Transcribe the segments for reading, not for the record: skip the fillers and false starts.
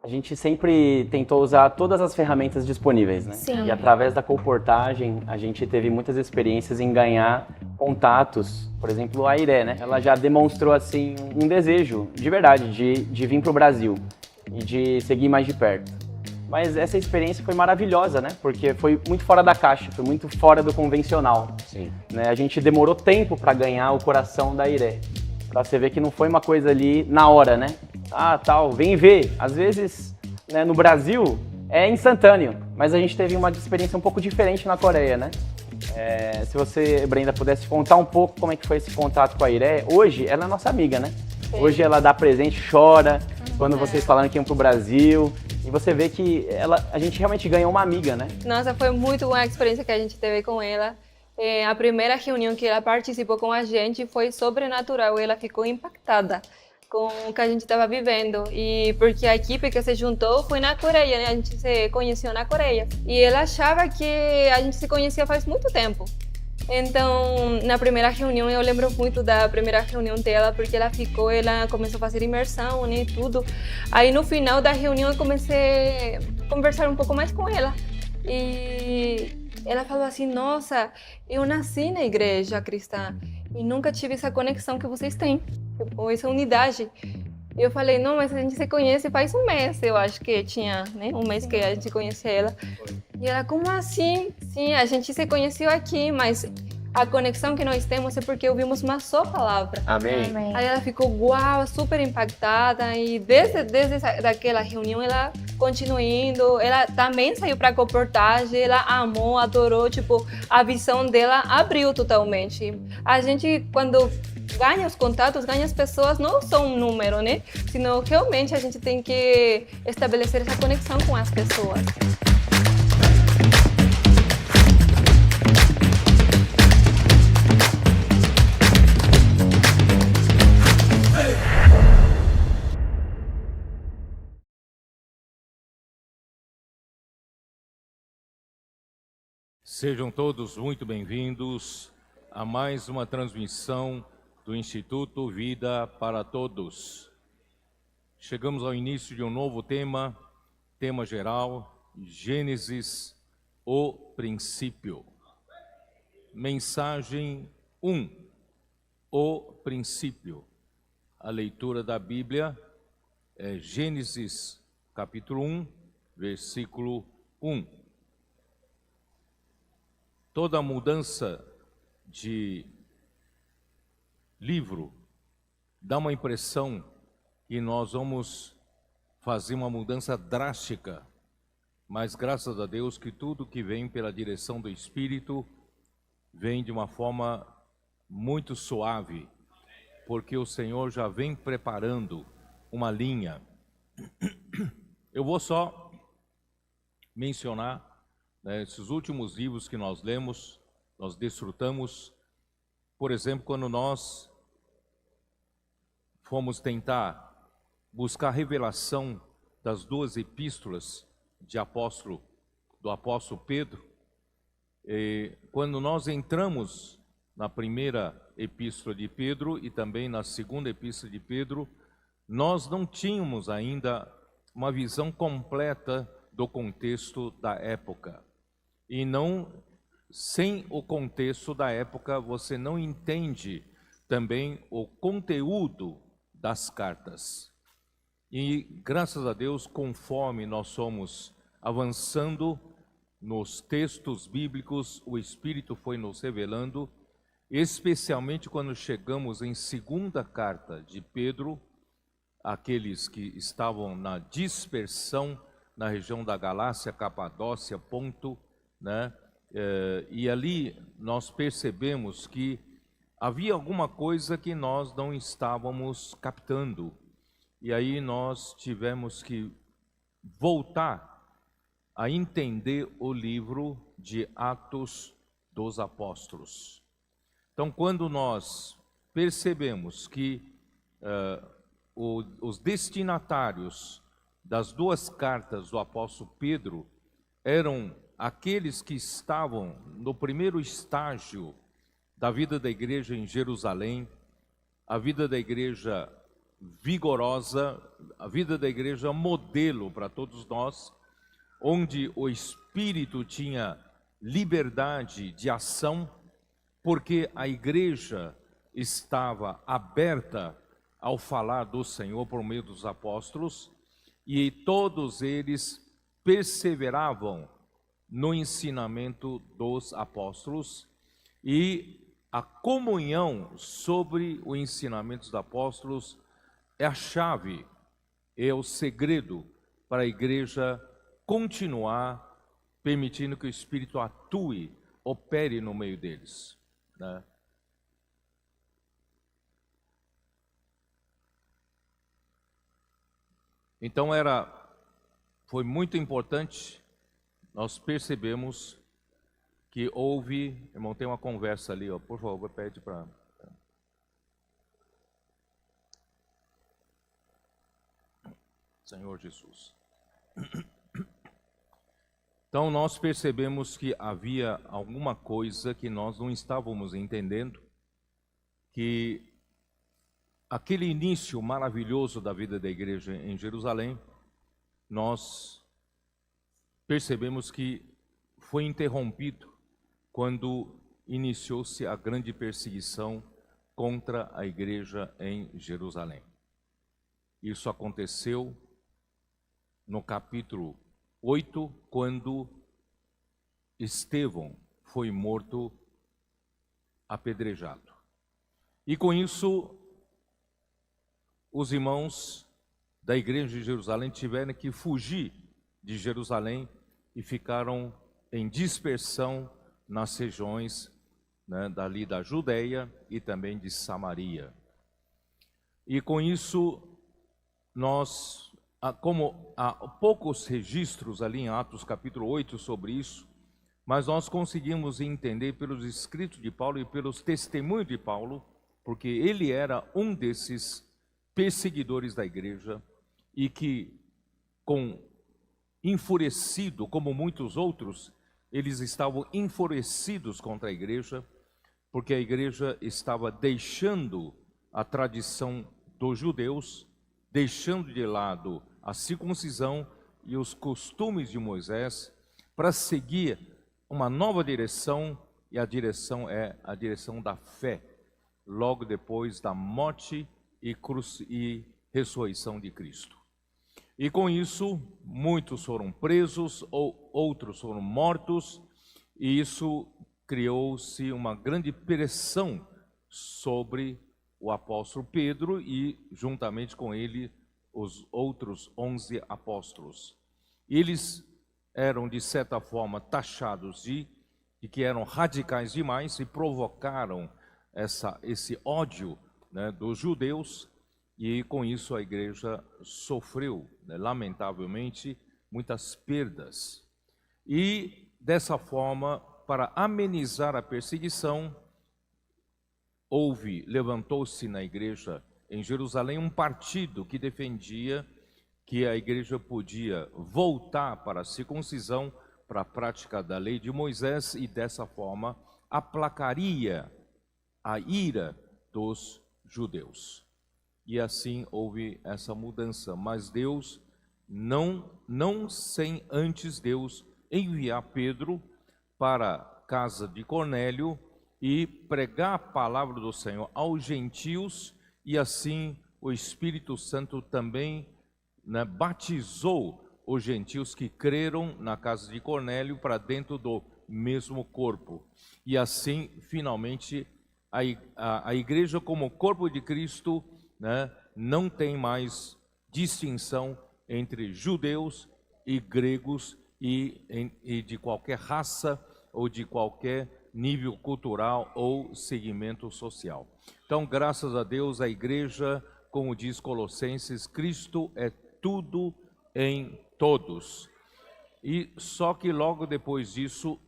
A gente sempre tentou usar todas as ferramentas disponíveis, né? Sim. E através da colportagem, a gente teve muitas experiências em ganhar contatos. Por exemplo, a Iré, né? Ela já demonstrou, assim, um desejo, de verdade, de vir para o Brasil e de seguir mais de perto. Mas essa experiência foi maravilhosa, né? Porque foi muito fora da caixa, foi muito fora do convencional. Sim. Né? A gente demorou tempo para ganhar o coração da Iré. Pra você ver que não foi uma coisa ali na hora, né? Ah, tal, vem ver. Às vezes, né, no Brasil, é instantâneo. Mas a gente teve uma experiência um pouco diferente na Coreia, né? Se você, Brenda, pudesse contar um pouco como é que foi esse contato com a Iré. Hoje, ela é nossa amiga, né? Sim. Hoje ela dá presente, chora, quando vocês falaram que iam pro Brasil. E você vê que a gente realmente ganhou uma amiga, né? Nossa, foi muito boa a experiência que a gente teve com ela. A primeira reunião que ela participou com a gente foi sobrenatural. Ela ficou impactada com o que a gente estava vivendo. E porque a equipe que se juntou foi na Coreia, né? A gente se conheceu na Coreia. E ela achava que a gente se conhecia faz muito tempo. Então, na primeira reunião, eu lembro muito da primeira reunião dela, porque ela começou a fazer imersão, né, tudo. Aí, no final da reunião, eu comecei a conversar um pouco mais com ela. E ela falou assim, nossa, eu nasci na igreja cristã e nunca tive essa conexão que vocês têm, tipo, essa unidade. E eu falei, não, mas a gente se conhece faz um mês, eu acho que tinha, né, um mês que a gente conhecia ela. E ela, como assim? Sim, a gente se conheceu aqui, mas a conexão que nós temos é porque ouvimos uma só palavra. Amém. Amém. Aí ela ficou, uau, super impactada, e desde daquela reunião ela continuou indo, ela também saiu para a reportagem, ela amou, adorou, tipo, a visão dela abriu totalmente. A gente, quando ganha os contatos, ganha as pessoas, não são um número, né? Senão realmente a gente tem que estabelecer essa conexão com as pessoas. Sejam todos muito bem-vindos a mais uma transmissão do Instituto Vida para Todos. Chegamos ao início de um novo tema geral, Gênesis, o princípio. Mensagem 1, o princípio. A leitura da Bíblia é Gênesis, capítulo 1, versículo 1. Toda mudança de livro dá uma impressão que nós vamos fazer uma mudança drástica, mas graças a Deus que tudo que vem pela direção do Espírito vem de uma forma muito suave, porque o Senhor já vem preparando uma linha. Eu vou só mencionar esses últimos livros que nós lemos, nós desfrutamos. Por exemplo, quando nós fomos tentar buscar a revelação das duas epístolas do apóstolo Pedro, quando nós entramos na primeira epístola de Pedro e também na segunda epístola de Pedro, nós não tínhamos ainda uma visão completa do contexto da época. E sem o contexto da época, você não entende também o conteúdo das cartas. E graças a Deus, conforme nós somos avançando nos textos bíblicos, o Espírito foi nos revelando, especialmente quando chegamos em segunda carta de Pedro, aqueles que estavam na dispersão na região da Galácia, Capadócia, Ponto, né? E ali nós percebemos que havia alguma coisa que nós não estávamos captando. E aí nós tivemos que voltar a entender o livro de Atos dos Apóstolos. Então, quando nós percebemos que os destinatários das duas cartas do apóstolo Pedro eram aqueles que estavam no primeiro estágio da vida da igreja em Jerusalém, a vida da igreja vigorosa, a vida da igreja modelo para todos nós, onde o Espírito tinha liberdade de ação, porque a igreja estava aberta ao falar do Senhor por meio dos apóstolos, e todos eles perseveravam no ensinamento dos apóstolos, e a comunhão sobre o ensinamento dos apóstolos é a chave, é o segredo para a igreja continuar permitindo que o Espírito atue, opere no meio deles, né? Então foi muito importante, nós percebemos que houve, irmão, tem uma conversa ali, ó, por favor, pede para... Senhor Jesus. Então nós percebemos que havia alguma coisa que nós não estávamos entendendo, que aquele início maravilhoso da vida da igreja em Jerusalém, nós percebemos que foi interrompido quando iniciou-se a grande perseguição contra a igreja em Jerusalém. Isso aconteceu no capítulo 8, quando Estevão foi morto apedrejado. E com isso, os irmãos da igreja de Jerusalém tiveram que fugir de Jerusalém e ficaram em dispersão nas regiões, né, dali da Judeia e também de Samaria. E com isso, nós, como há poucos registros ali em Atos capítulo 8 sobre isso, mas nós conseguimos entender pelos escritos de Paulo e pelos testemunhos de Paulo, porque ele era um desses perseguidores da igreja e que, enfurecido, como muitos outros, eles estavam enfurecidos contra a igreja, porque a igreja estava deixando a tradição dos judeus, deixando de lado a circuncisão e os costumes de Moisés, para seguir uma nova direção, e a direção é a direção da fé, logo depois da morte e ressurreição de Cristo. E com isso, muitos foram presos, ou outros foram mortos, e isso criou-se uma grande pressão sobre o apóstolo Pedro e, juntamente com ele, os outros 11 apóstolos. Eles eram, de certa forma, taxados de que eram radicais demais e provocaram esse ódio, né, dos judeus, e com isso a igreja sofreu, né, lamentavelmente, muitas perdas. E dessa forma, para amenizar a perseguição, levantou-se na igreja em Jerusalém um partido que defendia que a igreja podia voltar para a circuncisão, para a prática da lei de Moisés, e dessa forma aplacaria a ira dos judeus. E assim houve essa mudança, mas Deus não sem antes Deus enviar Pedro para a casa de Cornélio e pregar a palavra do Senhor aos gentios, e assim o Espírito Santo também, né, batizou os gentios que creram na casa de Cornélio para dentro do mesmo corpo. E assim, finalmente, a igreja como corpo de Cristo, né, não tem mais distinção entre judeus e gregos e de qualquer raça ou de qualquer nível cultural ou segmento social. Então, graças a Deus, a igreja, como diz Colossenses, Cristo é tudo em todos. E só que logo depois disso,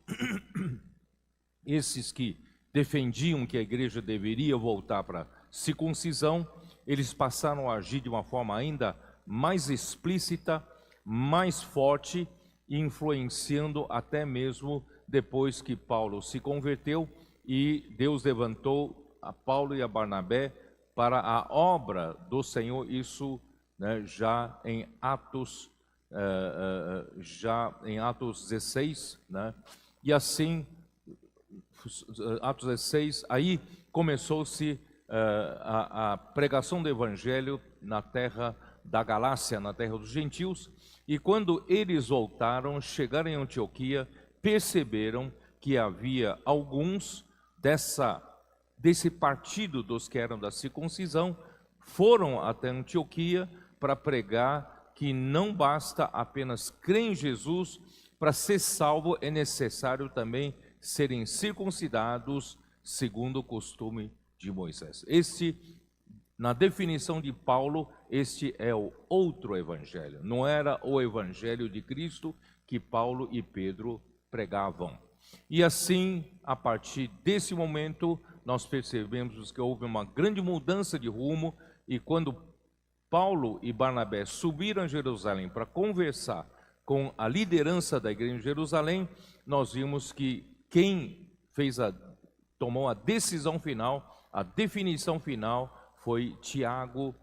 esses que defendiam que a igreja deveria voltar para a circuncisão, eles passaram a agir de uma forma ainda mais explícita, mais forte, influenciando até mesmo depois que Paulo se converteu, e Deus levantou a Paulo e a Barnabé para a obra do Senhor, isso, né, já em Atos 16, né? E assim, Atos 16, aí começou-se a pregação do Evangelho na terra da Galácia, na terra dos gentios, e quando eles voltaram, chegaram em Antioquia, perceberam que havia alguns desse partido dos que eram da circuncisão, foram até Antioquia para pregar que não basta apenas crer em Jesus, para ser salvo é necessário também serem circuncidados segundo o costume de Moisés. Na definição de Paulo, este é o outro evangelho. Não era o evangelho de Cristo que Paulo e Pedro pregavam. E assim, a partir desse momento, nós percebemos que houve uma grande mudança de rumo, e quando Paulo e Barnabé subiram a Jerusalém para conversar com a liderança da igreja em Jerusalém, nós vimos que quem tomou a decisão final, a definição final, foi Tiago,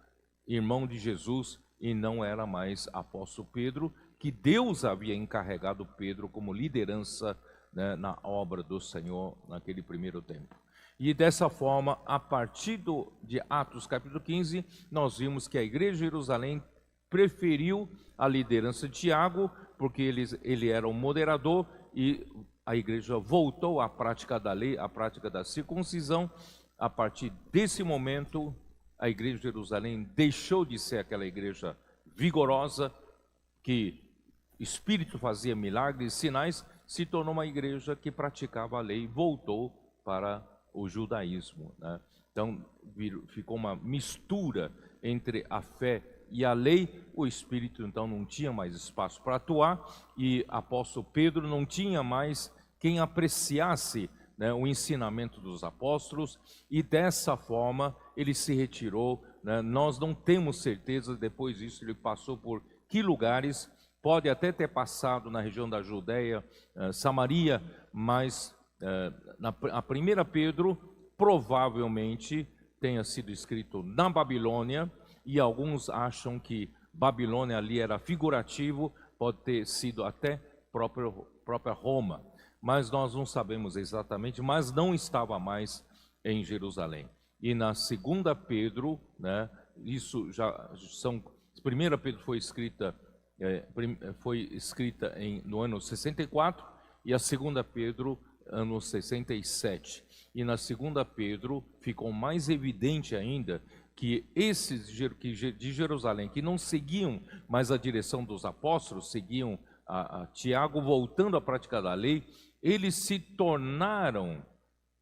irmão de Jesus, e não era mais apóstolo Pedro, que Deus havia encarregado Pedro como liderança, né, na obra do Senhor naquele primeiro tempo. E dessa forma, a partir de Atos capítulo 15, nós vimos que a igreja de Jerusalém preferiu a liderança de Tiago, porque ele era o moderador, e a igreja voltou à prática da lei, à prática da circuncisão. A partir desse momento, a igreja de Jerusalém deixou de ser aquela igreja vigorosa, que Espírito fazia milagres e sinais, se tornou uma igreja que praticava a lei, voltou para o judaísmo, né? Então, ficou uma mistura entre a fé e a lei. O Espírito, então, não tinha mais espaço para atuar, e apóstolo Pedro não tinha mais quem apreciasse, né, o ensinamento dos apóstolos, e dessa forma ele se retirou, né? Nós não temos certeza, depois disso ele passou por que lugares, pode até ter passado na região da Judéia, Samaria, mas a primeira Pedro provavelmente tenha sido escrito na Babilônia, e alguns acham que Babilônia ali era figurativo, pode ter sido até própria Roma, mas nós não sabemos exatamente, mas não estava mais em Jerusalém. E na segunda Pedro, né, isso já são, primeira Pedro foi escrita no ano 64, e a segunda Pedro ano 67. E na segunda Pedro ficou mais evidente ainda que esses de Jerusalém, que não seguiam mais a direção dos apóstolos, seguiam a Tiago voltando à prática da lei, eles se tornaram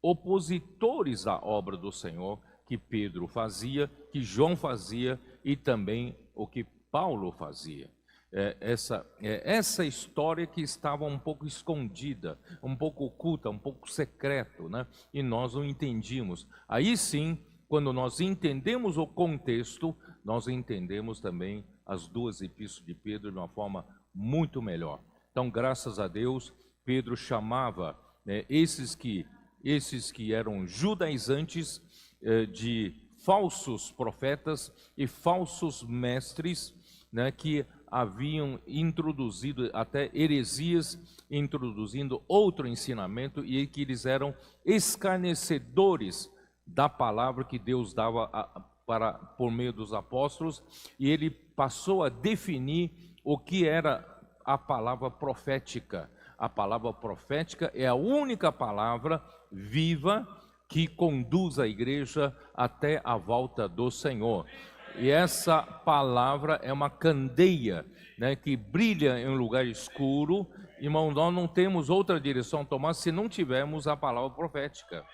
opositores à obra do Senhor que Pedro fazia, que João fazia, e também o que Paulo fazia. Essa história que estava um pouco escondida, um pouco oculta, um pouco secreto, né? E nós não entendíamos. Aí sim, quando nós entendemos o contexto, nós entendemos também as duas epístolas de Pedro de uma forma muito melhor. Então, graças a Deus, Pedro chamava, né, esses que eram judaizantes, de falsos profetas e falsos mestres, né, que haviam introduzido até heresias, introduzindo outro ensinamento, e que eles eram escarnecedores da palavra que Deus dava por meio dos apóstolos, e ele passou a definir o que era a palavra profética. A palavra profética é a única palavra viva que conduz a igreja até a volta do Senhor. E essa palavra é uma candeia, né, que brilha em um lugar escuro. Irmão, nós não temos outra direção a tomar se não tivermos a palavra profética.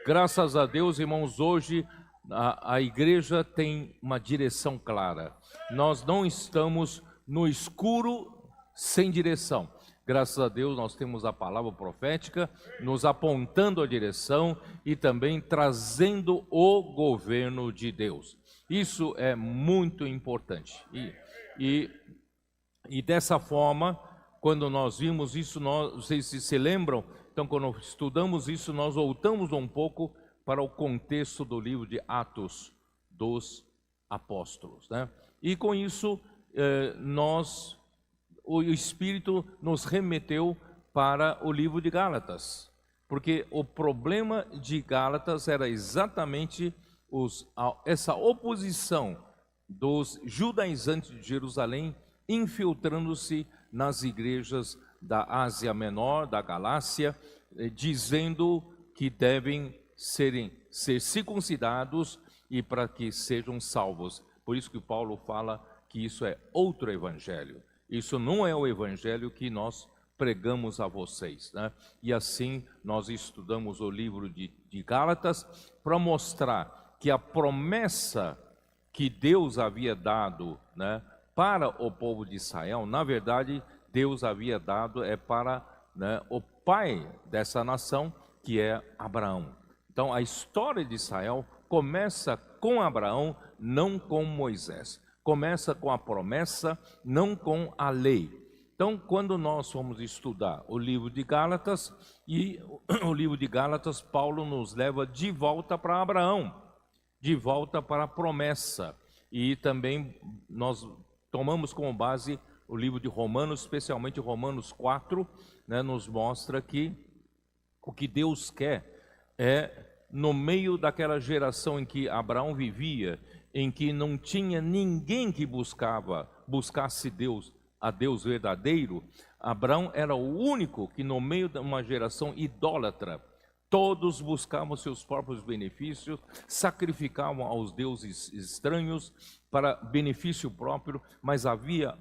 Graças a Deus, irmãos, hoje a igreja tem uma direção clara. Nós não estamos no escuro sem direção. Graças a Deus nós temos a palavra profética nos apontando a direção e também trazendo o governo de Deus. Isso é muito importante. E dessa forma, quando nós vimos isso, vocês se lembram? Então, quando estudamos isso, nós voltamos um pouco para o contexto do livro de Atos dos apóstolos, né? E com isso, o Espírito nos remeteu para o livro de Gálatas, porque o problema de Gálatas era exatamente essa oposição dos judaizantes de Jerusalém infiltrando-se nas igrejas da Ásia Menor, da Galácia, dizendo que devem ser circuncidados e para que sejam salvos. Por isso que Paulo fala que isso é outro evangelho. Isso não é o evangelho que nós pregamos a vocês, né? E assim nós estudamos o livro de Gálatas para mostrar que a promessa que Deus havia dado, né, para o povo de Israel, na verdade, Deus havia dado para, né, o pai dessa nação, que é Abraão. Então, a história de Israel começa com Abraão, não com Moisés. Começa com a promessa, não com a lei. Então, quando nós fomos estudar o livro de Gálatas, e o livro de Gálatas, Paulo nos leva de volta para Abraão, de volta para a promessa. E também nós tomamos como base o livro de Romanos, especialmente Romanos 4, né, nos mostra que o que Deus quer é, no meio daquela geração em que Abraão vivia, em que não tinha ninguém que buscasse Deus, a Deus verdadeiro, Abraão era o único que no meio de uma geração idólatra, todos buscavam seus próprios benefícios, sacrificavam aos deuses estranhos para benefício próprio, mas havia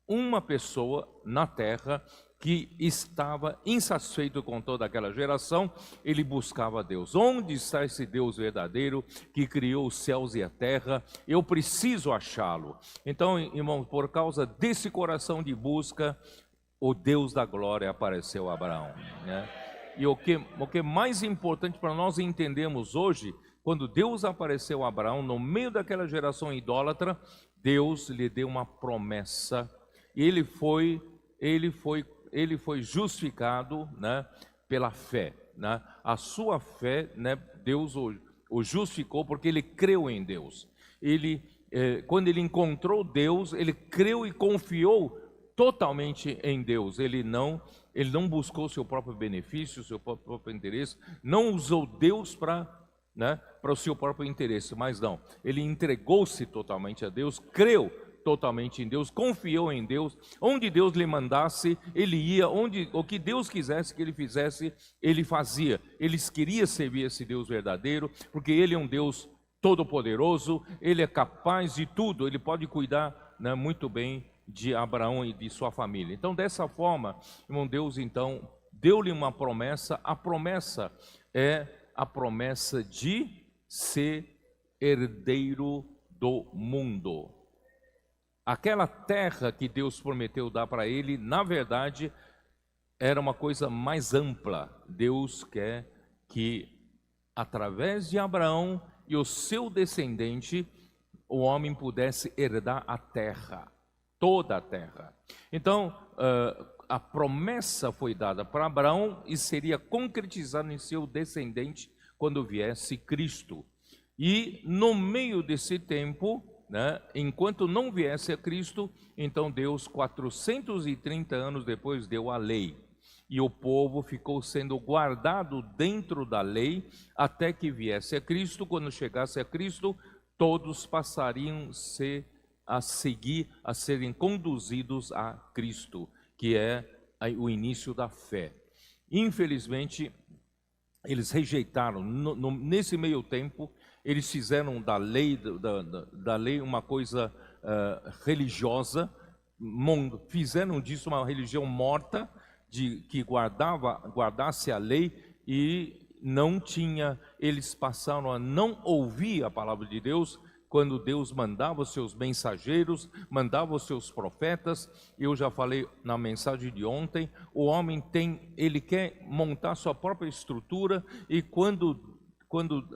uma pessoa na terra que estava insatisfeito com toda aquela geração. Ele buscava Deus. Onde está esse Deus verdadeiro que criou os céus e a terra? Eu preciso achá-lo. Então, irmão, por causa desse coração de busca, o Deus da glória apareceu a Abraão, né? E o que é mais importante para nós entendermos hoje, quando Deus apareceu a Abraão no meio daquela geração idólatra, Deus lhe deu uma promessa. Ele foi justificado, né, pela fé, né? A sua fé, né, Deus o justificou porque ele creu em Deus. Quando ele encontrou Deus, ele creu e confiou totalmente em Deus. Ele não buscou seu próprio benefício, seu próprio interesse, não usou Deus para o seu próprio interesse, mas não, ele entregou-se totalmente a Deus, creu totalmente em Deus, confiou em Deus. Onde Deus lhe mandasse, ele ia. O que Deus quisesse que ele fizesse, ele fazia. Ele queria servir esse Deus verdadeiro, porque ele é um Deus todo-poderoso, ele é capaz de tudo, ele pode cuidar, né, muito bem de Abraão e de sua família. Então, dessa forma, irmão, Deus então deu-lhe uma promessa. A promessa é a promessa de ser herdeiro do mundo. Aquela terra que Deus prometeu dar para ele, na verdade, era uma coisa mais ampla. Deus quer que, através de Abraão e o seu descendente, o homem pudesse herdar a terra, toda a terra. Então, a promessa foi dada para Abraão e seria concretizada em seu descendente quando viesse Cristo. E no meio desse tempo, né, enquanto não viesse a Cristo, então Deus, 430 anos depois, deu a lei. E o povo ficou sendo guardado dentro da lei até que viesse a Cristo. Quando chegasse a Cristo, todos passariam a serem conduzidos a Cristo, que é o início da fé. Infelizmente, eles rejeitaram. Nesse meio tempo, eles fizeram da lei uma coisa religiosa, fizeram disso uma religião morta, que guardasse a lei, e eles passaram a não ouvir a palavra de Deus, quando Deus mandava os seus mensageiros, mandava os seus profetas. Eu já falei na mensagem de ontem, o homem ele quer montar sua própria estrutura, e quando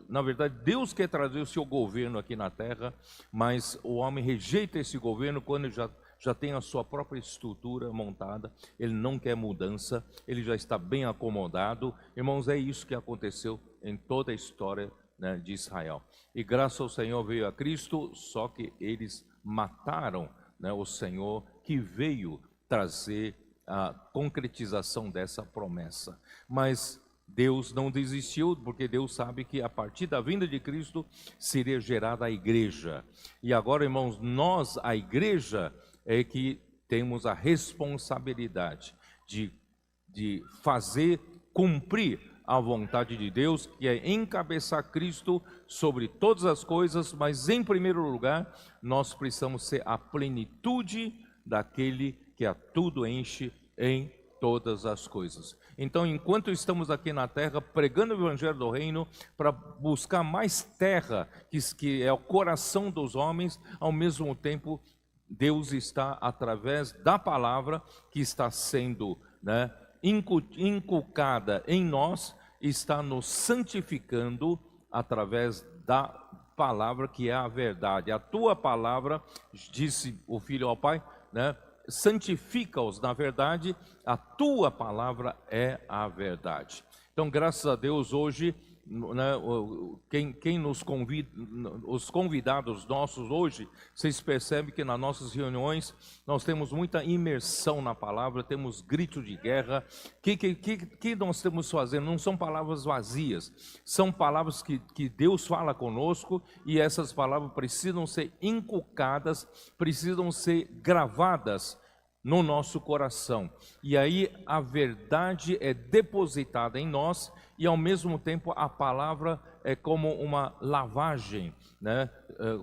na verdade Deus quer trazer o seu governo aqui na terra, mas o homem rejeita esse governo quando já tem a sua própria estrutura montada. Ele não quer mudança, ele já está bem acomodado. Irmãos, é isso que aconteceu em toda a história né, de Israel. E graças ao Senhor veio a Cristo, só que eles mataram, né, o Senhor que veio trazer a concretização dessa promessa. Mas Deus não desistiu, porque Deus sabe que a partir da vinda de Cristo seria gerada a igreja. E agora, irmãos, nós, a igreja, é que temos a responsabilidade de fazer cumprir a vontade de Deus, que é encabeçar Cristo sobre todas as coisas, mas em primeiro lugar, nós precisamos ser a plenitude daquele que a tudo enche em todas as coisas. Então, enquanto estamos aqui na terra pregando o evangelho do reino para buscar mais terra, que é o coração dos homens, ao mesmo tempo Deus está, através da palavra que está sendo, né, inculcada em nós, está nos santificando através da palavra que é a verdade. A tua palavra, disse o filho ao pai, né, santifica-os na verdade, a tua palavra é a verdade. Então, graças a Deus, hoje, né, quem nos convida, os convidados nossos hoje, vocês percebem que nas nossas reuniões nós temos muita imersão na palavra, temos grito de guerra. Que nós temos fazendo? Não são palavras vazias, são palavras que Deus fala conosco, e essas palavras precisam ser inculcadas, precisam ser gravadas no nosso coração. E aí a verdade é depositada em nós, e ao mesmo tempo a palavra é como uma lavagem, né?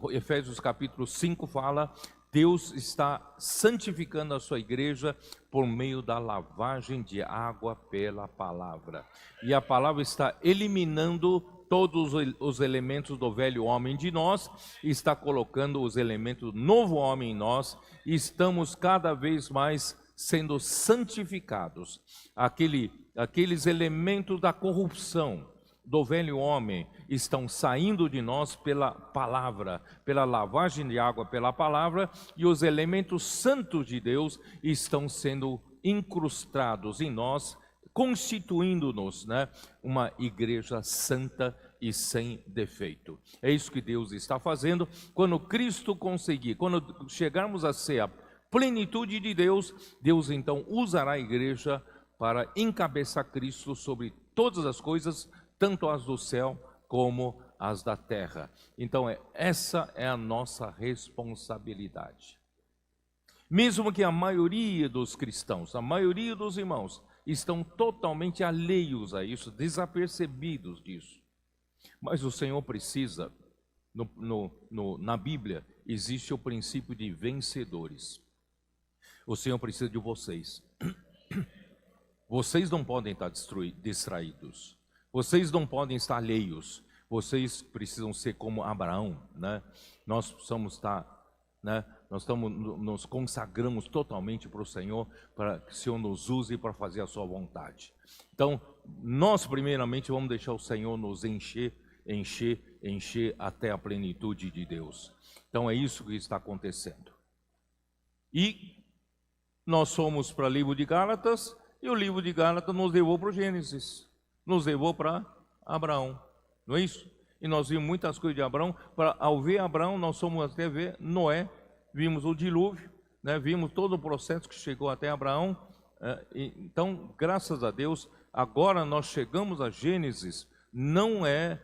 Efésios capítulo 5 fala, Deus está santificando a sua igreja por meio da lavagem de água pela palavra. E a palavra está eliminando todos os elementos do velho homem de nós, e está colocando os elementos do novo homem em nós, e estamos cada vez mais sendo santificados. Aqueles elementos da corrupção do velho homem estão saindo de nós pela palavra, pela lavagem de água pela palavra, e os elementos santos de Deus estão sendo incrustados em nós, constituindo-nos, né, uma igreja santa e sem defeito. É isso que Deus está fazendo. Quando Cristo conseguir, quando chegarmos a ser a plenitude de Deus, Deus então usará a igreja para encabeçar Cristo sobre todas as coisas, tanto as do céu como as da terra. Então, essa é a nossa responsabilidade. Mesmo que a maioria dos cristãos, a maioria dos irmãos, estão totalmente alheios a isso, desapercebidos disso. Mas o Senhor precisa, na Bíblia, existe o princípio de vencedores. O Senhor precisa de vocês. Vocês não podem estar distraídos. Vocês não podem estar alheios. Vocês precisam ser como Abraão, né? Nós precisamos estar, né? Nos consagramos totalmente para o Senhor, para que o Senhor nos use para fazer a sua vontade. Então, nós primeiramente vamos deixar o Senhor nos encher até a plenitude de Deus. Então é isso que está acontecendo. E nós fomos para o livro de Gálatas, e o livro de Gálatas nos levou para o Gênesis, nos levou para Abraão, não é isso? E nós vimos muitas coisas de Abraão. Ao ver Abraão, nós fomos até ver Noé, vimos o dilúvio, né? Vimos todo o processo que chegou até Abraão. Então, graças a Deus, agora nós chegamos a Gênesis. Não é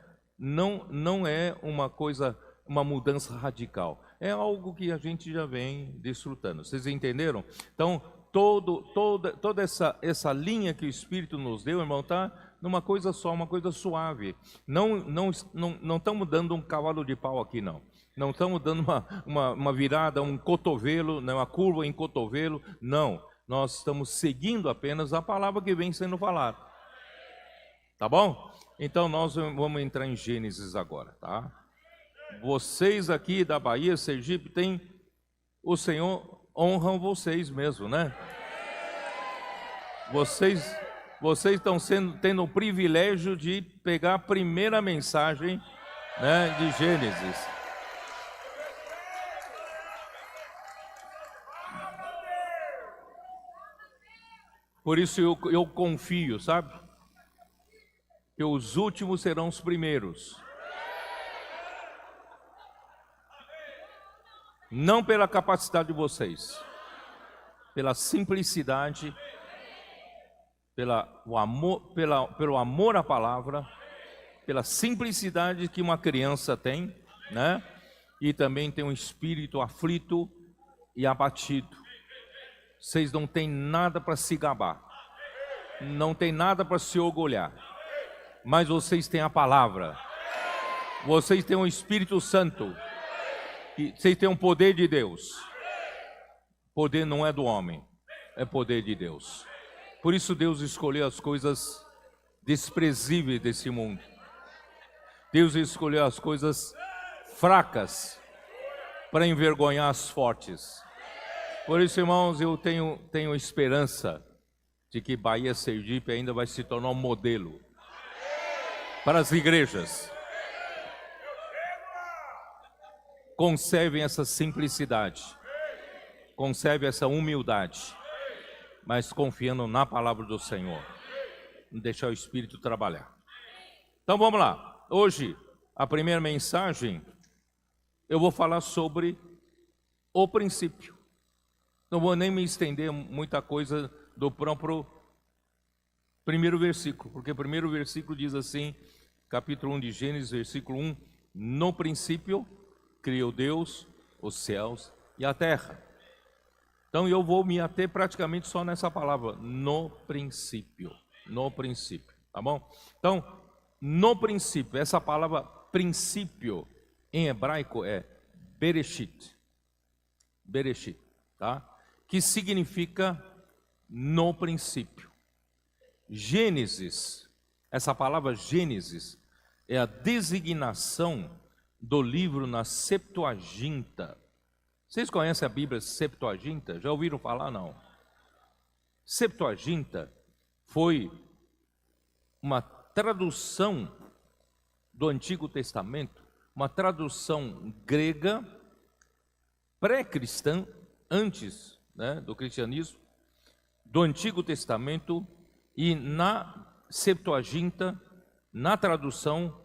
uma coisa, uma mudança radical. É algo que a gente já vem desfrutando. Vocês entenderam? Então, toda essa linha que o Espírito nos deu, irmão, está numa coisa só, uma coisa suave. Não estamos dando um cavalo de pau aqui, não. Não estamos dando uma virada, um cotovelo, uma curva em cotovelo, não. Nós estamos seguindo apenas a palavra que vem sendo falada. Tá bom? Então nós vamos entrar em Gênesis agora, tá? Vocês aqui da Bahia, Sergipe, o Senhor honram vocês mesmo, né? Vocês estão tendo o privilégio de pegar a primeira mensagem, né, de Gênesis. Por isso eu confio, sabe? Que os últimos serão os primeiros. Não pela capacidade de vocês, pela simplicidade, pelo amor à palavra, pela simplicidade que uma criança tem, né? E também tem um espírito aflito e abatido. Vocês não têm nada para se gabar, não tem nada para se orgulhar, mas vocês têm a palavra, vocês têm o Espírito Santo, e vocês têm o poder de Deus. Poder não é do homem, é poder de Deus. Por isso Deus escolheu as coisas desprezíveis desse mundo. Deus escolheu as coisas fracas para envergonhar as fortes. Por isso, irmãos, eu tenho esperança de que Bahia Sergipe ainda vai se tornar um modelo para as igrejas. Conservem essa simplicidade, conservem essa humildade, mas confiando na palavra do Senhor, não deixar o Espírito trabalhar. Então vamos lá. Hoje, a primeira mensagem, eu vou falar sobre o princípio. Não vou nem me estender muita coisa do próprio primeiro versículo, porque o primeiro versículo diz assim, capítulo 1 de Gênesis, versículo 1, no princípio criou Deus os céus e a terra. Então eu vou me ater praticamente só nessa palavra, no princípio, tá bom? Então, no princípio, essa palavra princípio em hebraico é Bereshit, tá? Que significa no princípio. Gênesis, essa palavra Gênesis é a designação do livro na Septuaginta. Vocês conhecem a Bíblia Septuaginta? Já ouviram falar? Não. Septuaginta foi uma tradução do Antigo Testamento, uma tradução grega, pré-cristã, antes, né, do cristianismo, do Antigo Testamento, e na Septuaginta, na tradução,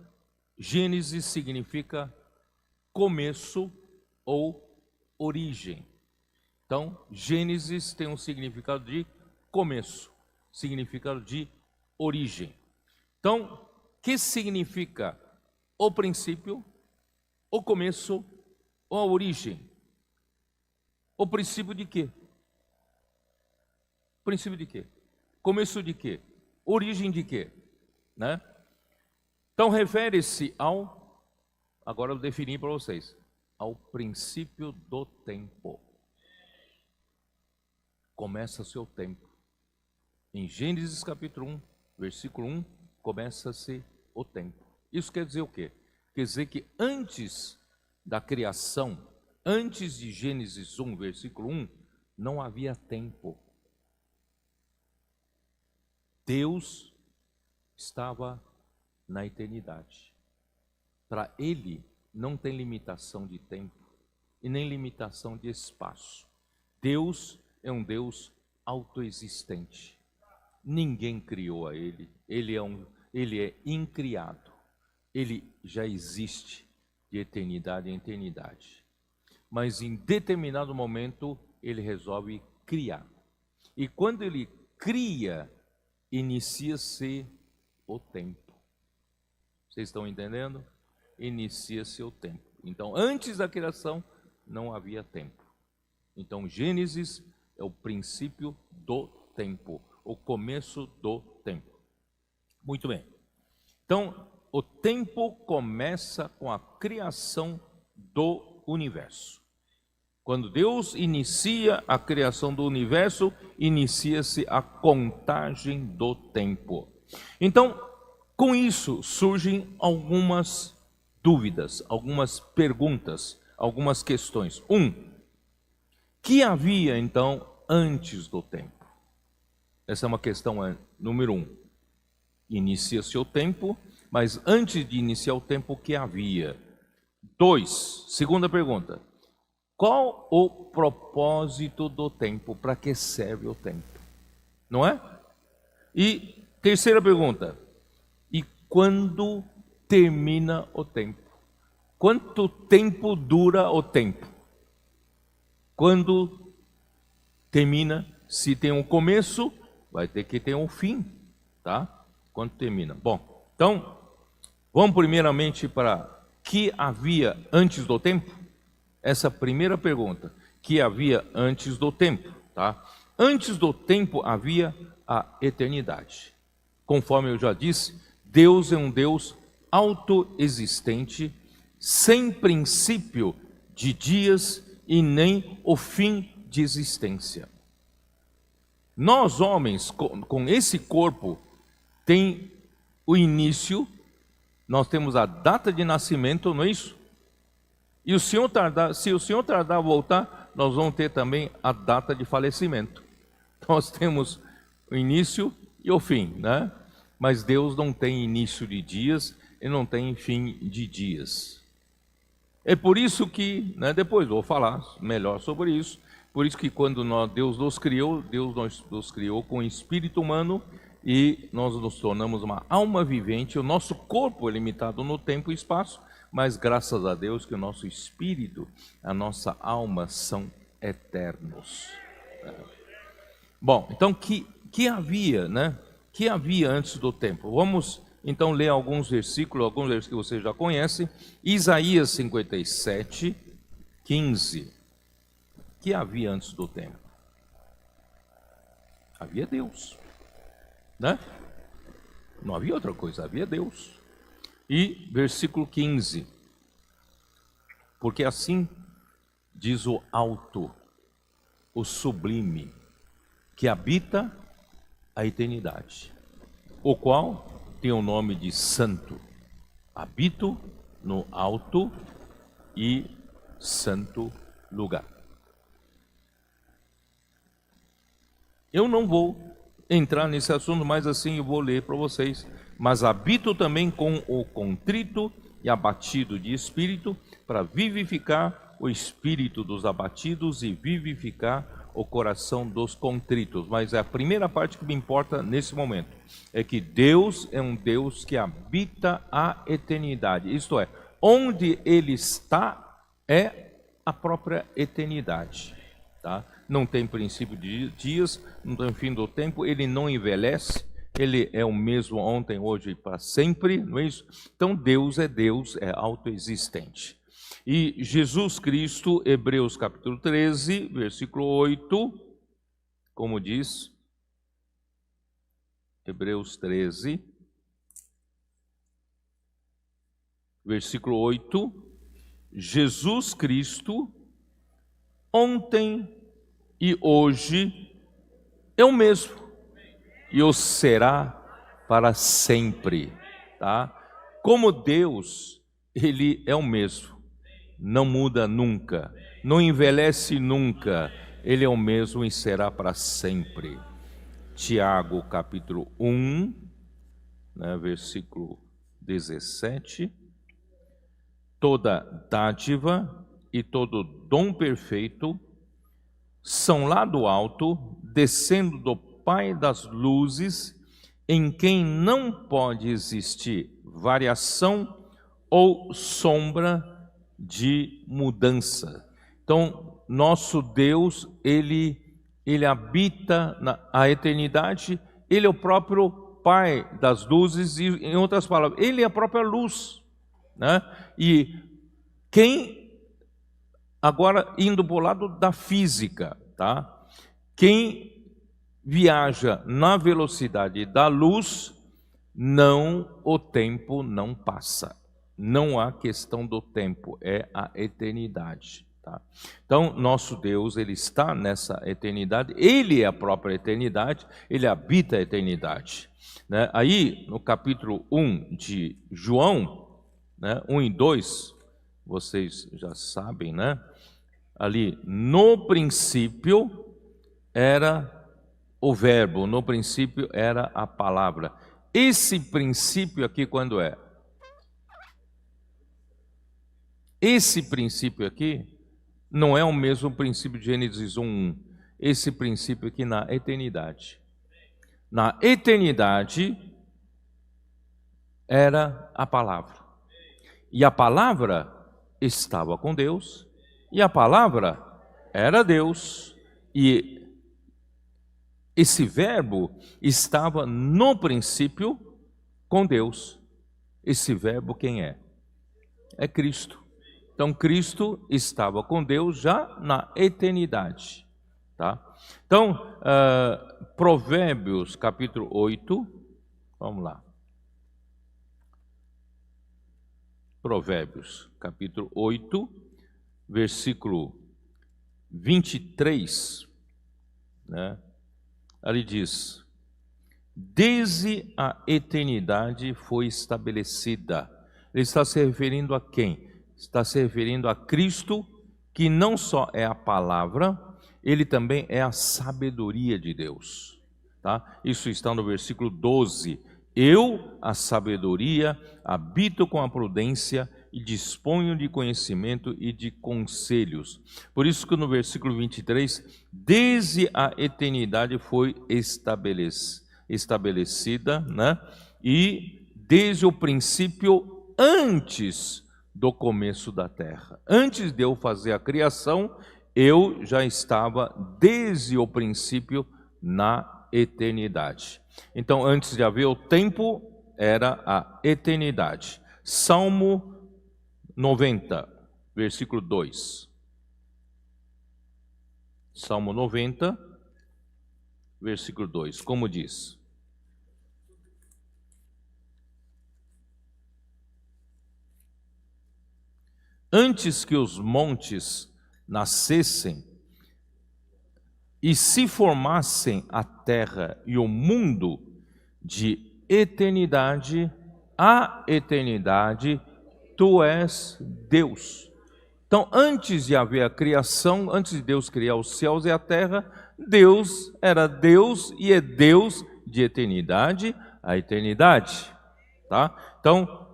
Gênesis significa começo ou origem. Então, Gênesis tem um significado de começo, significado de origem. Então, que significa o princípio, o começo ou a origem? O princípio de quê? Princípio de quê? Começo de quê? Origem de quê? Né? Então, refere-se ao, agora eu defini para vocês, ao princípio do tempo. Começa seu tempo. Em Gênesis capítulo 1, versículo 1, começa-se o tempo. Isso quer dizer o quê? Quer dizer que antes da criação, antes de Gênesis 1, versículo 1, não havia tempo. Deus estava na eternidade. Para Ele não tem limitação de tempo e nem limitação de espaço. Deus é um Deus autoexistente. Ninguém criou a Ele. Ele é incriado. Ele já existe de eternidade em eternidade. Mas em determinado momento Ele resolve criar. E quando Ele cria, inicia-se o tempo. Vocês estão entendendo? Inicia-se o tempo. Então, antes da criação, não havia tempo. Então, Gênesis é o princípio do tempo, o começo do tempo. Muito bem. Então, o tempo começa com a criação do universo. Quando Deus inicia a criação do universo, inicia-se a contagem do tempo. Então, com isso surgem algumas dúvidas, algumas perguntas, algumas questões. Que havia então antes do tempo? Essa é uma questão número 1. Inicia-se o tempo, mas antes de iniciar o tempo, o que havia? 2, segunda pergunta. Qual o propósito do tempo? Para que serve o tempo? Não é? E terceira pergunta. E quando termina o tempo? Quanto tempo dura o tempo? quando termina. Se tem um começo, vai ter que ter um fim, tá? Quando termina. Bom, então, vamos primeiramente para que havia antes do tempo? Essa primeira pergunta, que havia antes do tempo, tá? Antes do tempo havia a eternidade. Conforme eu já disse, Deus é um Deus autoexistente, sem princípio de dias e nem o fim de existência. Nós, homens, com esse corpo, tem o início, nós temos a data de nascimento, não é isso? E se o Senhor tardar a voltar, nós vamos ter também a data de falecimento. Nós temos o início e o fim, né? Mas Deus não tem início de dias e não tem fim de dias. É por isso que, né, depois vou falar melhor sobre isso, por isso que quando Deus nos criou com um espírito humano e nós nos tornamos uma alma vivente. O nosso corpo é limitado no tempo e espaço, mas graças a Deus que o nosso espírito, a nossa alma são eternos. Bom, então que havia, né? Que havia antes do tempo? Vamos então ler alguns versículos que você já conhece. Isaías 57, 15. Que havia antes do tempo? Havia Deus, né? Não havia outra coisa, havia Deus. E versículo 15. Porque assim diz o alto, o sublime, que habita a eternidade, o qual tem o nome de Santo. Habito no alto e santo lugar. Eu não vou entrar nesse assunto, mas assim eu vou ler para vocês. Mas habito também com o contrito e abatido de espírito, para vivificar o espírito dos abatidos e vivificar o coração dos contritos. Mas a primeira parte que me importa nesse momento é que Deus é um Deus que habita a eternidade. Isto é, onde Ele está é a própria eternidade, tá? Não tem princípio de dias, não tem fim do tempo, Ele não envelhece, Ele é o mesmo ontem, hoje e para sempre, não é isso? Então Deus, é autoexistente. E Jesus Cristo, Hebreus capítulo 13, versículo 8, como diz, Hebreus 13, versículo 8, Jesus Cristo, ontem e hoje é o mesmo, e o será para sempre, tá? Como Deus, Ele é o mesmo, não muda nunca, não envelhece nunca, Ele é o mesmo e será para sempre. Tiago capítulo 1, né, versículo 17, toda dádiva e todo dom perfeito são lá do alto, descendo do Pai das luzes, em quem não pode existir variação ou sombra de mudança. Então, nosso Deus, Ele habita a eternidade, Ele é o próprio Pai das luzes, e, em outras palavras, Ele é a própria luz, né? E agora indo para o lado da física, tá? Quem viaja na velocidade da luz, o tempo não passa. Não há questão do tempo, é a eternidade, tá? Então, nosso Deus, Ele está nessa eternidade, Ele é a própria eternidade, Ele habita a eternidade, né? Aí, no capítulo 1 de João, né, 1 e 2, vocês já sabem, né? Ali, no princípio era o verbo, no princípio era a palavra. Esse princípio aqui quando é? Esse princípio aqui não é o mesmo princípio de Gênesis 1:1. Esse princípio aqui na eternidade. Na eternidade era a palavra. E a palavra estava com Deus, e a palavra era Deus, e esse verbo estava no princípio com Deus. Esse verbo quem é? É Cristo. Então Cristo estava com Deus já na eternidade, tá? Então, Provérbios capítulo 8, vamos lá. Provérbios capítulo 8, versículo 23, né? Ali diz: desde a eternidade foi estabelecida. Ele está se referindo a quem? Está se referindo a Cristo, que não só é a palavra, ele também é a sabedoria de Deus, tá? Isso está no versículo 12. Eu, a sabedoria, habito com a prudência e disponho de conhecimento e de conselhos. Por isso que no versículo 23, desde a eternidade foi estabelecida, né? E desde o princípio, antes do começo da terra. Antes de eu fazer a criação, eu já estava desde o princípio na eternidade. Então, antes de haver o tempo, era a eternidade. Salmo 90, versículo 2. Salmo 90, versículo 2, como diz? Antes que os montes nascessem e se formassem a terra e o mundo, de eternidade a eternidade, tu és Deus. Então, antes de haver a criação, antes de Deus criar os céus e a terra, Deus era Deus e é Deus de eternidade a eternidade, tá? Então,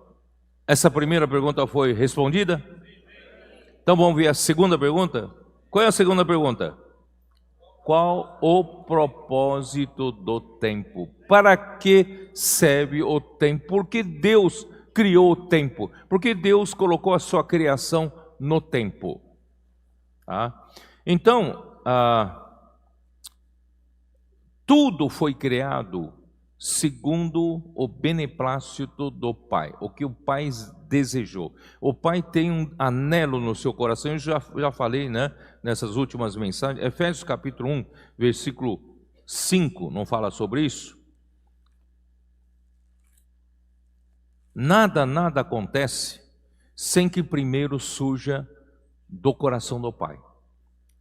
essa primeira pergunta foi respondida? Então vamos ver a segunda pergunta. Qual é a segunda pergunta? Qual o propósito do tempo? Para que serve o tempo? Por que Deus criou o tempo? Por que Deus colocou a sua criação no tempo? Tá? Então, tudo foi criado segundo o beneplácito do Pai, o que o Pai desejou. O Pai tem um anelo no seu coração, eu já falei, né, nessas últimas mensagens. Efésios capítulo 1, versículo 5, não fala sobre isso? Nada acontece sem que primeiro surja do coração do Pai.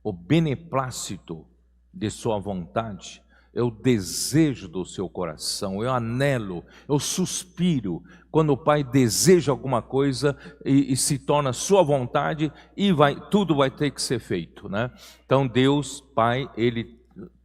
O beneplácito de sua vontade é o desejo do seu coração, é o anelo, é o suspiro, quando o Pai deseja alguma coisa e se torna sua vontade e tudo vai ter que ser feito, né? Então Deus, Pai,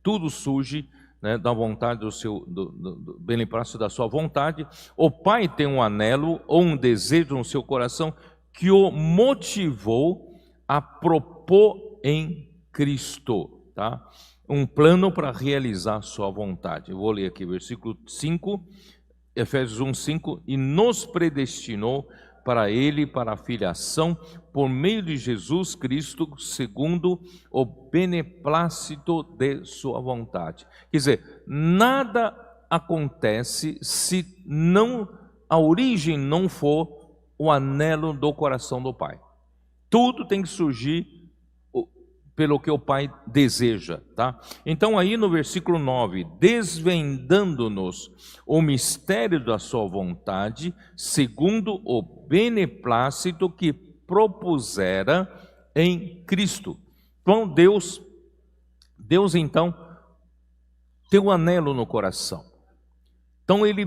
tudo surge, né, da vontade do beneplácito da sua vontade. O Pai tem um anelo ou um desejo no seu coração que o motivou a propor em Cristo, tá? Um plano para realizar sua vontade. Eu vou ler aqui, versículo 5, Efésios 1, 5. E nos predestinou para Ele, para a filiação, por meio de Jesus Cristo, segundo o beneplácito de sua vontade. Quer dizer, nada acontece se a origem não for o anelo do coração do Pai. Tudo tem que surgir pelo que o Pai deseja, tá? Então aí no versículo 9, desvendando-nos o mistério da sua vontade, segundo o beneplácito que propusera em Cristo. Então Deus então tem um anelo no coração. Então Ele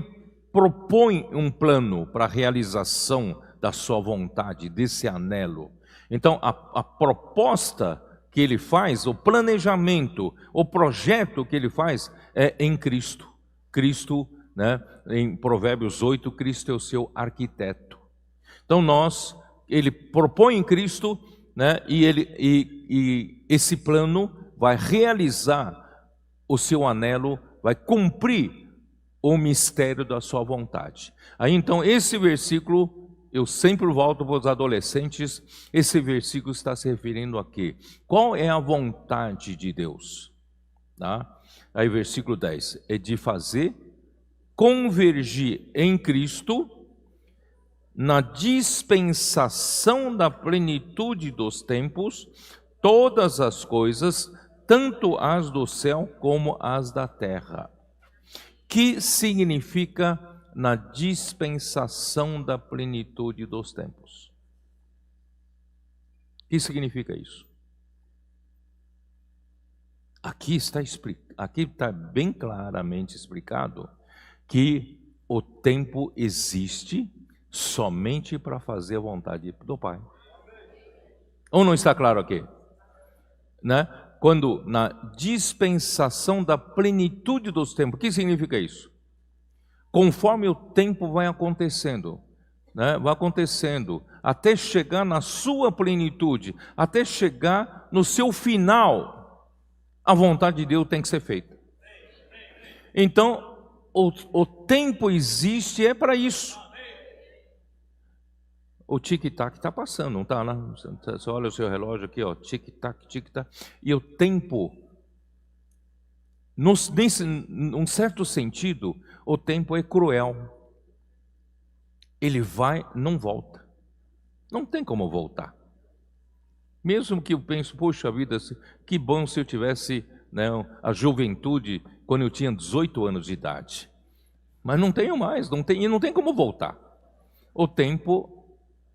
propõe um plano para a realização da sua vontade, desse anelo. Então a proposta que Ele faz, o planejamento, o projeto que Ele faz é em Cristo. Cristo, né, em Provérbios 8, Cristo é o seu arquiteto. Então Ele propõe em Cristo, né, e esse plano vai realizar o seu anelo, vai cumprir o mistério da sua vontade. Aí então esse versículo eu sempre volto para os adolescentes, esse versículo está se referindo a quê? Qual é a vontade de Deus? Tá? Aí versículo 10, é de fazer convergir em Cristo, na dispensação da plenitude dos tempos, todas as coisas, tanto as do céu como as da terra. Que significa na dispensação da plenitude dos tempos? O que significa isso? Aqui está bem claramente explicado que o tempo existe somente para fazer a vontade do Pai. Ou não está claro aqui? Né? Quando na dispensação da plenitude dos tempos, o que significa isso? Conforme o tempo vai acontecendo, né? Vai acontecendo, até chegar na sua plenitude, até chegar no seu final, a vontade de Deus tem que ser feita. Então, o tempo existe é para isso. O tic-tac está passando, não está? Você olha o seu relógio aqui, ó, tic-tac, tic-tac. E o tempo, num certo sentido, o tempo é cruel. Ele vai, não volta. Não tem como voltar. Mesmo que eu pense, poxa vida, que bom se eu tivesse, né, a juventude quando eu tinha 18 anos de idade. Mas não tenho mais, não tem como voltar. O tempo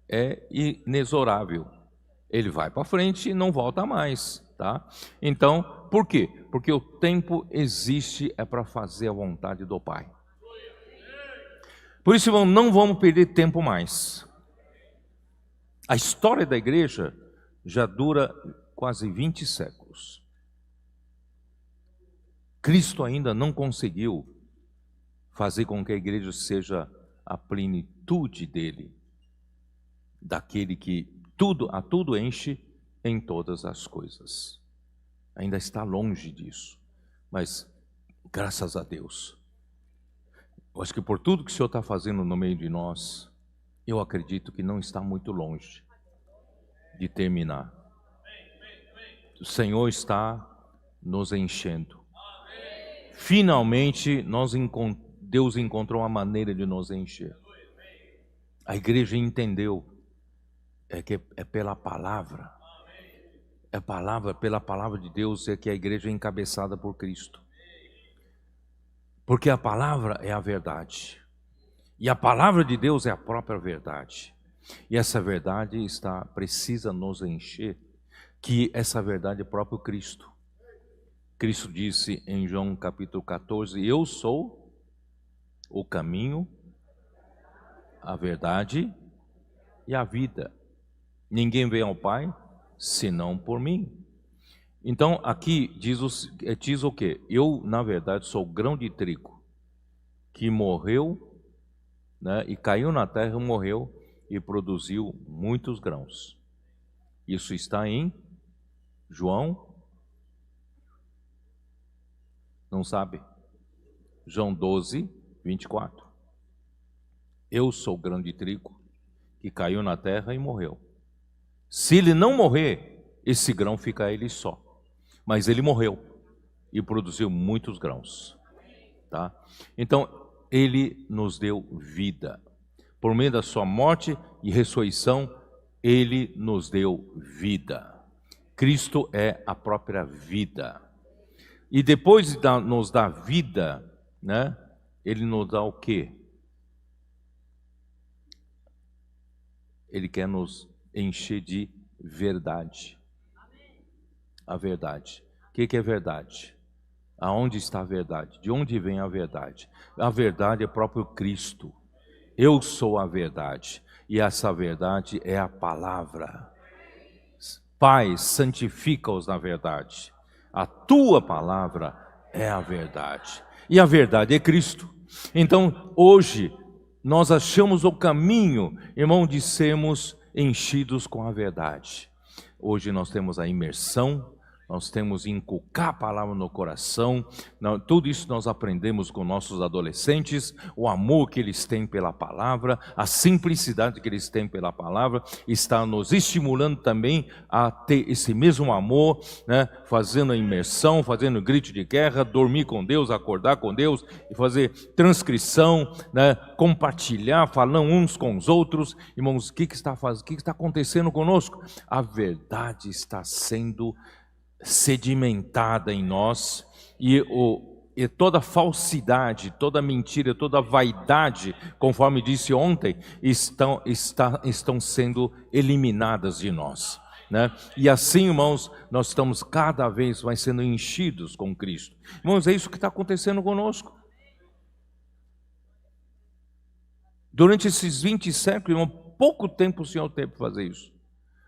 é inexorável. Ele vai para frente e não volta mais, tá? Então, por quê? Porque o tempo existe é para fazer a vontade do Pai. Por isso, irmão, não vamos perder tempo mais. A história da igreja já dura quase 20 séculos. Cristo ainda não conseguiu fazer com que a igreja seja a plenitude dele, daquele que a tudo enche em todas as coisas. Ainda está longe disso, mas graças a Deus, eu acho que por tudo que o Senhor está fazendo no meio de nós, eu acredito que não está muito longe de terminar. O Senhor está nos enchendo. Finalmente, Deus encontrou uma maneira de nos encher. A igreja entendeu. Que é pela palavra. Pela palavra de Deus é que a igreja é encabeçada por Cristo. Porque a palavra é a verdade. E a palavra de Deus é a própria verdade. E essa verdade precisa nos encher, que essa verdade é próprio Cristo. Cristo disse em João capítulo 14, eu sou o caminho, a verdade e a vida. Ninguém vem ao Pai, senão por mim. Então, aqui diz o quê? Eu, na verdade, sou grão de trigo, que morreu, né, e caiu na terra, morreu, e produziu muitos grãos. Isso está em João, não sabe? João 12, 24. Eu sou grão de trigo, que caiu na terra e morreu. Se ele não morrer, esse grão fica ele só. Mas ele morreu e produziu muitos grãos. Tá? Então, ele nos deu vida. Por meio da sua morte e ressurreição, ele nos deu vida. Cristo é a própria vida. E depois de nos dar vida, né, ele nos dá o quê? Ele quer nos encher de verdade. A verdade. O que é verdade? Aonde está a verdade? De onde vem a verdade? A verdade é próprio Cristo. Eu sou a verdade. E essa verdade é a palavra. Pai, santifica-os na verdade. A tua palavra é a verdade. E a verdade é Cristo. Então, hoje, nós achamos o caminho, irmão, de sermos enchidos com a verdade. Hoje nós temos a imersão, nós temos que inculcar a palavra no coração. Tudo isso nós aprendemos com nossos adolescentes, o amor que eles têm pela palavra, a simplicidade que eles têm pela palavra, está nos estimulando também a ter esse mesmo amor, né? Fazendo a imersão, fazendo grito de guerra, dormir com Deus, acordar com Deus, e fazer transcrição, né? Compartilhar, falando uns com os outros. Irmãos, o que está fazendo? O que está acontecendo conosco? A verdade está sendo sedimentada em nós, e toda falsidade, toda mentira, toda vaidade, conforme disse ontem, estão sendo eliminadas de nós, né? E assim, irmãos, nós estamos cada vez mais sendo enchidos com Cristo. Irmãos, é isso que está acontecendo conosco. Durante esses 20 séculos, irmão, pouco tempo o Senhor teve para fazer isso.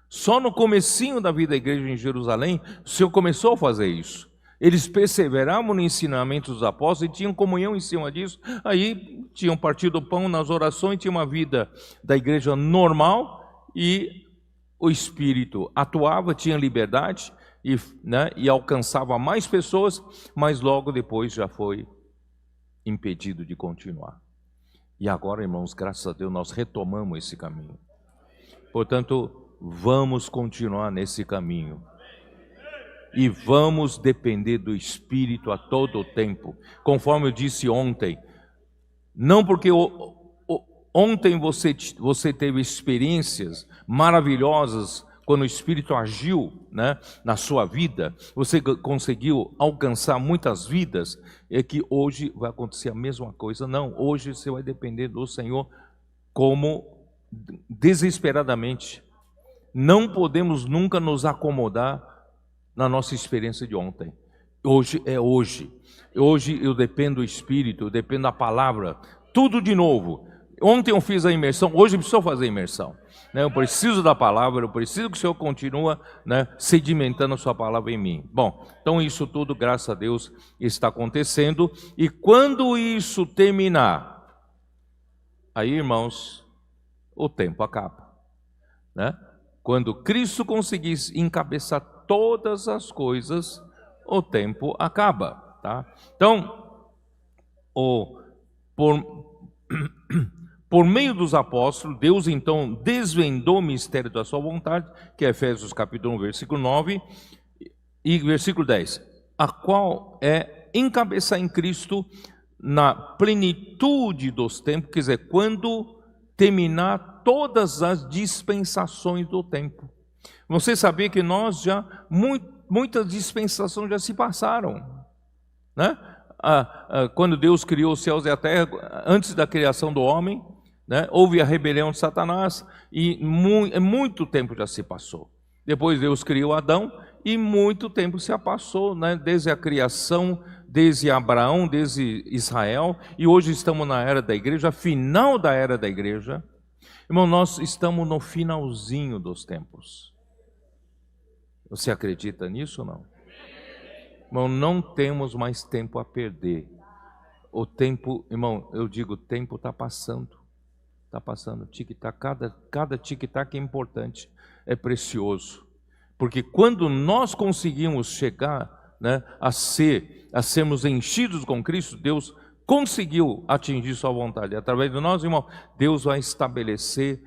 Só no comecinho da vida da igreja em Jerusalém, o Senhor começou a fazer isso. Eles perseveravam no ensinamento dos apóstolos e tinham comunhão em cima disso. Aí tinham partido o pão nas orações, tinha uma vida da igreja normal e o Espírito atuava, tinha liberdade e alcançava mais pessoas, mas logo depois já foi impedido de continuar. E agora, irmãos, graças a Deus, nós retomamos esse caminho. Portanto, vamos continuar nesse caminho. E vamos depender do Espírito a todo o tempo. Conforme eu disse ontem, não porque ontem você teve experiências maravilhosas quando o Espírito agiu, né, na sua vida, você conseguiu alcançar muitas vidas, é que hoje vai acontecer a mesma coisa. Não, hoje você vai depender do Senhor como desesperadamente. Não podemos nunca nos acomodar na nossa experiência de ontem. Hoje é hoje. Hoje eu dependo do Espírito, eu dependo da palavra. Tudo de novo. Ontem eu fiz a imersão, hoje eu preciso fazer a imersão. Eu preciso da palavra, eu preciso que o Senhor continue, né, sedimentando a sua palavra em mim. Bom, então isso tudo, graças a Deus, está acontecendo. E quando isso terminar, aí, irmãos, o tempo acaba, né? Quando Cristo conseguir encabeçar todas as coisas, o tempo acaba, tá? Então, por meio dos apóstolos, Deus então desvendou o mistério da sua vontade, que é Efésios capítulo 1, versículo 9 e versículo 10, a qual é encabeçar em Cristo na plenitude dos tempos, quer dizer, quando terminar todas as dispensações do tempo. Você sabia que nós já, muitas dispensações já se passaram, né? Quando Deus criou os céus e a terra, antes da criação do homem, né, houve a rebelião de Satanás e muito tempo já se passou. Depois Deus criou Adão e muito tempo se passou, né, desde a criação, desde Abraão, desde Israel, e hoje estamos na era da igreja, final da era da igreja. Irmão, nós estamos no finalzinho dos tempos. Você acredita nisso ou não? Irmão, não temos mais tempo a perder. O tempo, irmão, eu digo, o tempo está passando. Está passando, tic-tac, cada tic-tac é importante, é precioso. Porque quando nós conseguimos chegar, né, a sermos enchidos com Cristo, Deus conseguiu atingir sua vontade. Através de nós, irmão, Deus vai estabelecer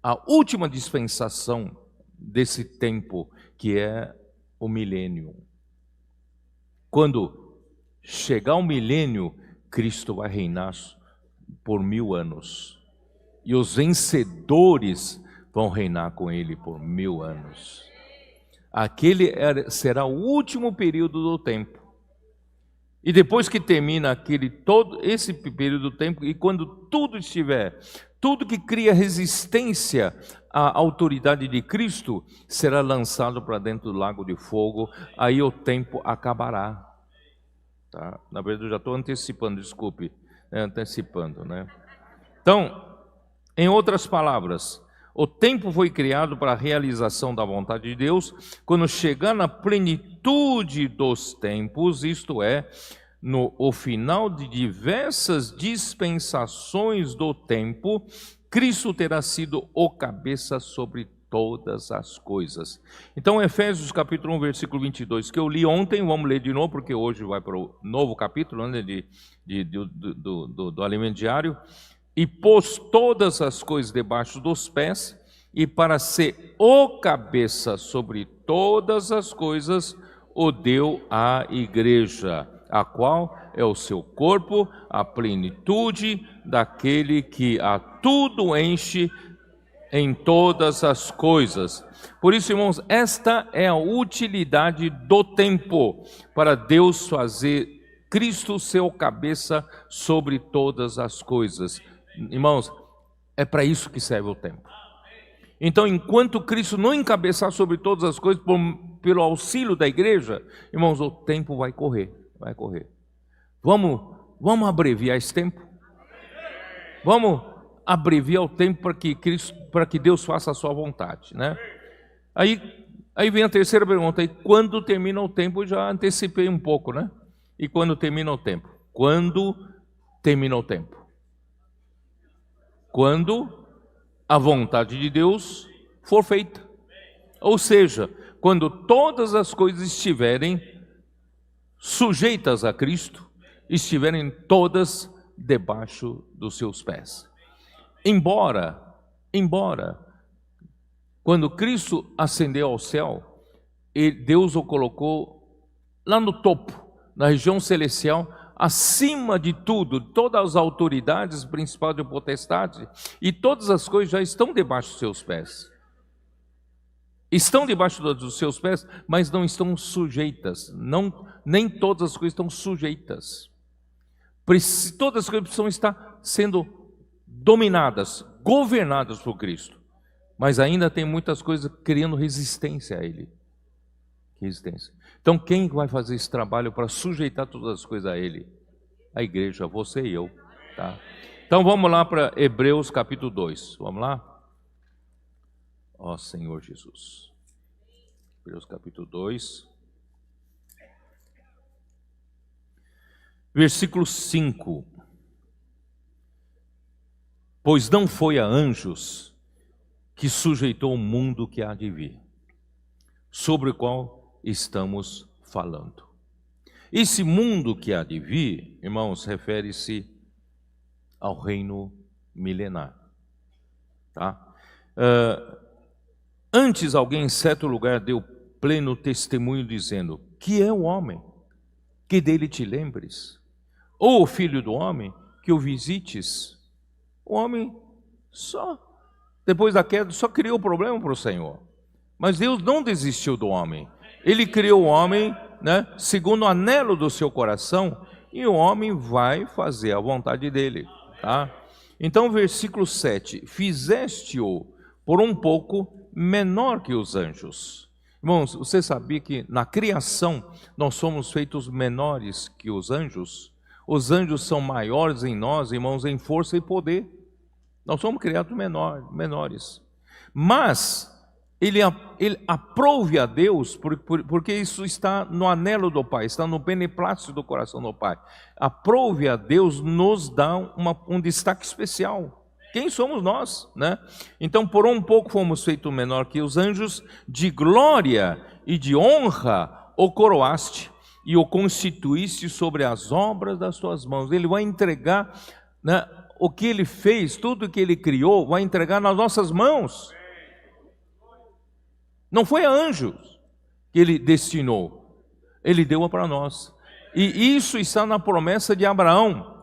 a última dispensação desse tempo, que é o milênio. Quando chegar o milênio, Cristo vai reinar por 1000 anos. E os vencedores vão reinar com Ele por 1000 anos. Aquele será o último período do tempo. E depois que termina todo esse período do tempo, e quando tudo que cria resistência à autoridade de Cristo, será lançado para dentro do lago de fogo, aí o tempo acabará. Tá? Na verdade, eu já estou antecipando, desculpe, antecipando, né? Então, em outras palavras, o tempo foi criado para a realização da vontade de Deus. Quando chegar na plenitude dos tempos, isto é, no final de diversas dispensações do tempo, Cristo terá sido o cabeça sobre todas as coisas. Então, Efésios capítulo 1, versículo 22, que eu li ontem, vamos ler de novo, porque hoje vai para o novo capítulo, né, do alimento diário. E pôs todas as coisas debaixo dos pés, e para ser o cabeça sobre todas as coisas, o deu à igreja, a qual é o seu corpo, a plenitude daquele que a tudo enche em todas as coisas. Por isso, irmãos, esta é a utilidade do tempo, para Deus fazer Cristo seu cabeça sobre todas as coisas. Irmãos, é para isso que serve o tempo. Então, enquanto Cristo não encabeçar sobre todas as coisas, pelo auxílio da igreja, irmãos, o tempo vai correr, vai correr. Vamos abreviar esse tempo? Vamos abreviar o tempo para que Deus faça a sua vontade, né? Aí vem a terceira pergunta, e quando termina o tempo? Eu já antecipei um pouco, né? E quando termina o tempo? Quando termina o tempo? Quando a vontade de Deus for feita. Ou seja, quando todas as coisas estiverem sujeitas a Cristo, estiverem todas debaixo dos seus pés. Embora, quando Cristo ascendeu ao céu, Deus o colocou lá no topo, na região celestial, acima de tudo, todas as autoridades, principais de potestade, e todas as coisas já estão debaixo dos seus pés. Estão debaixo dos seus pés, mas não estão sujeitas. Nem todas as coisas estão sujeitas. Todas as coisas precisam estar sendo dominadas, governadas por Cristo. Mas ainda tem muitas coisas criando resistência a Ele. Resistência. Então, quem vai fazer esse trabalho para sujeitar todas as coisas a Ele? A igreja, você e eu. Tá? Então, vamos lá para Hebreus capítulo 2. Vamos lá? Ó Senhor Jesus. Hebreus capítulo 2. Versículo 5. Pois não foi a anjos que sujeitou o mundo que há de vir, sobre o qual estamos falando. Esse mundo que há de vir, irmãos, refere-se ao reino milenar. Tá? Antes alguém em certo lugar deu pleno testemunho dizendo: que é o homem, que dele te lembres, ou o filho do homem, que o visites. O homem só, depois da queda, só criou problema para o Senhor. Mas Deus não desistiu do homem. Ele criou o homem, né, segundo o anelo do seu coração, e o homem vai fazer a vontade dele. Tá? Então, versículo 7, fizeste-o por um pouco menor que os anjos. Irmãos, você sabia que na criação nós somos feitos menores que os anjos? Os anjos são maiores em nós, irmãos, em força e poder. Nós somos criados menores. Mas ele aprove a Deus, porque isso está no anelo do Pai, está no beneplácito do coração do Pai. Aprove a Deus nos dá um destaque especial. Quem somos nós, né? Então, por um pouco fomos feitos menor que os anjos, de glória e de honra o coroaste e o constituíste sobre as obras das tuas mãos. Ele vai entregar, né, o que ele fez, tudo que ele criou, vai entregar nas nossas mãos. Não foi a anjos que ele destinou, ele deu para nós. E isso está na promessa de Abraão.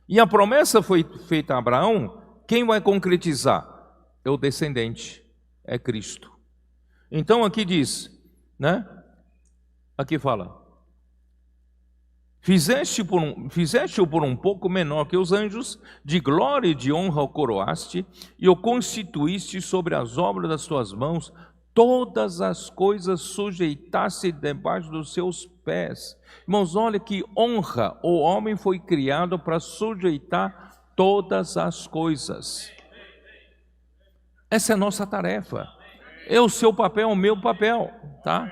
E a promessa foi feita a Abraão, quem vai concretizar? É o descendente, é Cristo. Então aqui diz, né? Aqui fala: fizeste-o por um pouco menor que os anjos, de glória e de honra o coroaste, e o constituíste sobre as obras das tuas mãos, todas as coisas sujeitaste debaixo dos seus pés. Irmãos, olha que honra, o homem foi criado para sujeitar todas as coisas. Essa é a nossa tarefa, é o seu papel, o meu papel, tá?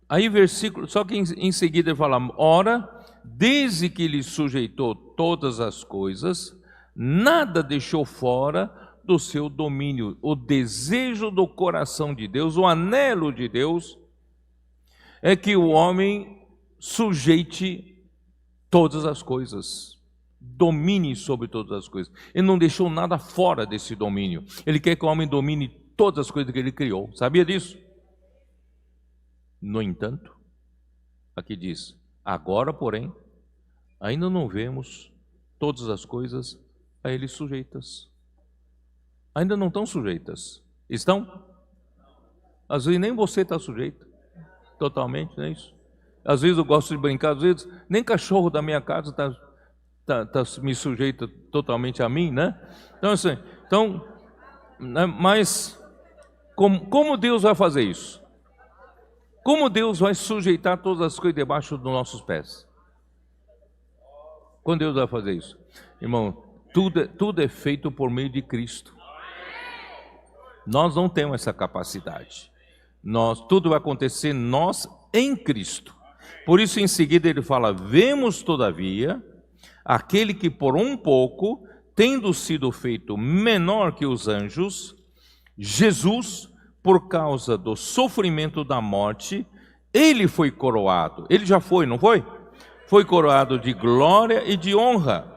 Aí versículo, só que em seguida ele fala: ora, desde que ele sujeitou todas as coisas, nada deixou fora do seu domínio. O desejo do coração de Deus, o anelo de Deus, é que o homem sujeite todas as coisas, domine sobre todas as coisas. Ele não deixou nada fora desse domínio. Ele quer que o homem domine todas as coisas que ele criou. Sabia disso? No entanto, aqui diz: agora, porém, ainda não vemos todas as coisas a ele sujeitas. Ainda não estão sujeitas. Estão? Às vezes nem você está sujeito totalmente, não é isso? Às vezes eu gosto de brincar, às vezes nem cachorro da minha casa me sujeita totalmente a mim, né? Então, assim, né, mas como Deus vai fazer isso? Como Deus vai sujeitar todas as coisas debaixo dos nossos pés? Como Deus vai fazer isso? Irmão, tudo é feito por meio de Cristo. Nós não temos essa capacidade. Tudo vai acontecer nós em Cristo. Por isso, em seguida, ele fala: vemos, todavia, aquele que por um pouco, tendo sido feito menor que os anjos, Jesus, por causa do sofrimento da morte, ele foi coroado. Ele já foi, não foi? Foi coroado de glória e de honra,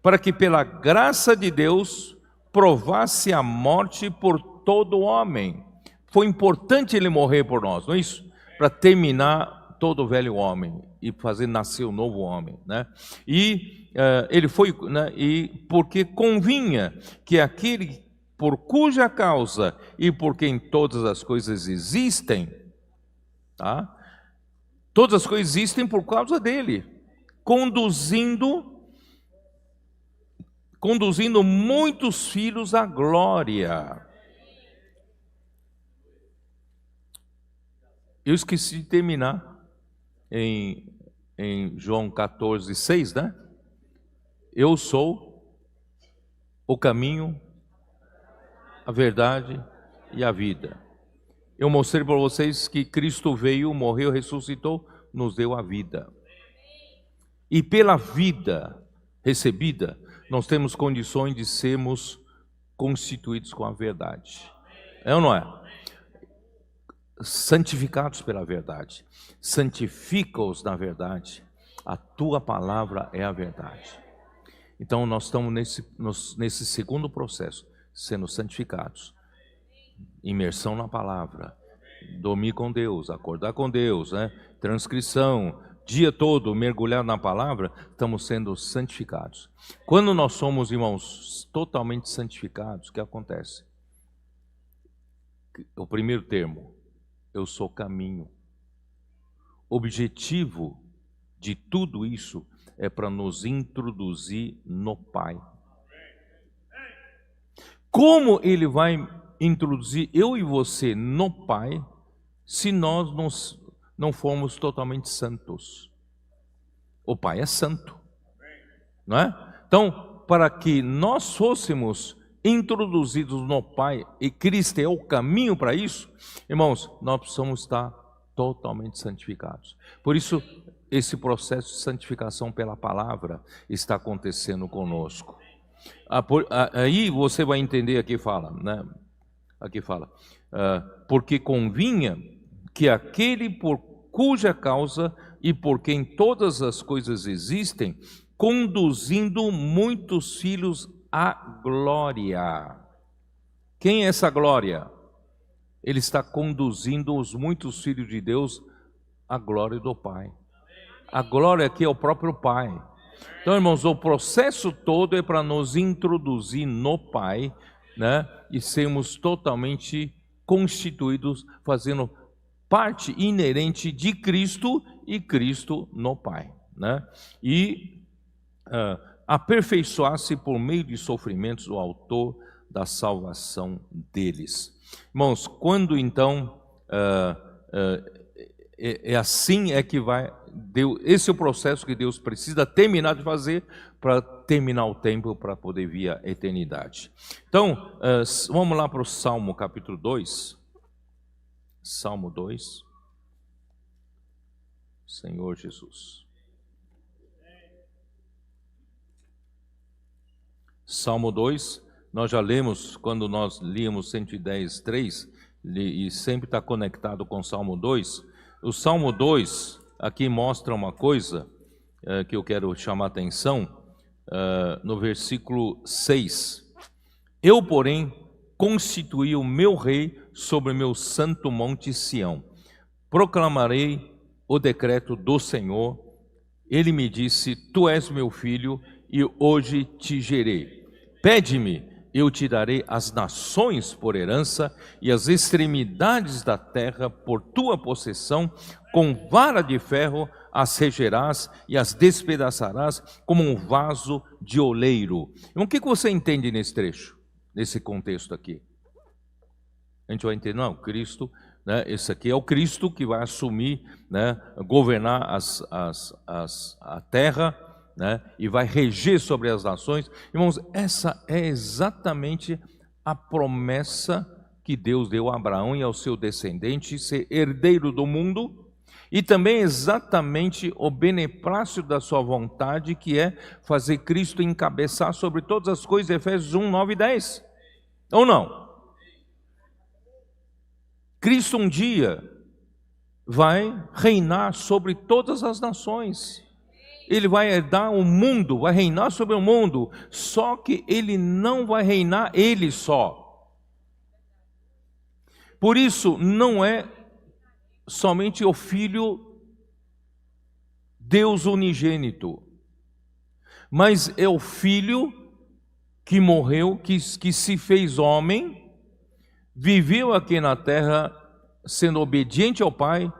para que pela graça de Deus provasse a morte por todo homem. Foi importante ele morrer por nós, não é isso? Para terminar todo o velho homem e fazer nascer o novo homem, né? E ele foi, né? E porque convinha que aquele por cuja causa e por quem todas as coisas existem, tá? Todas as coisas existem por causa dele, conduzindo muitos filhos à glória. Eu esqueci de terminar em João 14:6, né? Eu sou o caminho, a verdade e a vida. Eu mostrei para vocês que Cristo veio, morreu, ressuscitou, nos deu a vida. E pela vida recebida, nós temos condições de sermos constituídos com a verdade. É ou não é? Santificados pela verdade. Santifica-os na verdade. A tua palavra é a verdade. Então nós estamos nesse segundo processo, sendo santificados. Imersão na palavra, dormir com Deus, acordar com Deus, né? Transcrição, dia todo mergulhar na palavra, estamos sendo santificados. Quando nós somos, irmãos, totalmente santificados, o que acontece? O primeiro termo: eu sou caminho. Objetivo de tudo isso é para nos introduzir no Pai. Como ele vai introduzir eu e você no Pai se nós não formos totalmente santos? O Pai é santo, não é? Então, para que nós fôssemos introduzidos no Pai, e Cristo é o caminho para isso, irmãos, nós precisamos estar totalmente santificados. Por isso, esse processo de santificação pela palavra está acontecendo conosco. Aí você vai entender, aqui fala, né? Aqui fala, porque convinha que aquele por cuja causa e por quem todas as coisas existem, conduzindo muitos filhos à glória. Quem é essa glória? Ele está conduzindo os muitos filhos de Deus à glória do Pai. A glória aqui é o próprio Pai. Então, irmãos, o processo todo é para nos introduzir no Pai, né? E sermos totalmente constituídos, fazendo parte inerente de Cristo e Cristo no Pai, né? E aperfeiçoar-se por meio de sofrimentos o autor da salvação deles. Irmãos, quando então assim é que vai Deus, esse é o processo que Deus precisa terminar de fazer para terminar o tempo para poder vir a eternidade. Então, vamos lá para o Salmo capítulo 2. Salmo 2. Senhor Jesus. Salmo 2, nós já lemos, quando nós líamos 110:3, e sempre está conectado com o Salmo 2. O Salmo 2 aqui mostra uma coisa que eu quero chamar a atenção, no versículo 6. Eu, porém, constituí o meu rei sobre meu santo monte Sião. Proclamarei o decreto do Senhor. Ele me disse: tu és meu filho, e hoje te gerei. Pede-me, eu te darei as nações por herança e as extremidades da terra por tua possessão. Com vara de ferro as regerás e as despedaçarás como um vaso de oleiro. Então, o que você entende nesse trecho, nesse contexto aqui? A gente vai entender, não, Cristo, né, esse aqui é o Cristo que vai assumir, né, governar a terra, né, e vai reger sobre as nações. Irmãos, essa é exatamente a promessa que Deus deu a Abraão e ao seu descendente, ser herdeiro do mundo, e também exatamente o beneplácito da sua vontade, que é fazer Cristo encabeçar sobre todas as coisas, Efésios 1, 9 e 10. Ou não? Cristo um dia vai reinar sobre todas as nações. Ele vai herdar o mundo, vai reinar sobre o mundo. Só que ele não vai reinar ele só. Por isso, não é somente o Filho Deus unigênito, mas é o Filho que morreu, que se fez homem, viveu aqui na terra sendo obediente ao Pai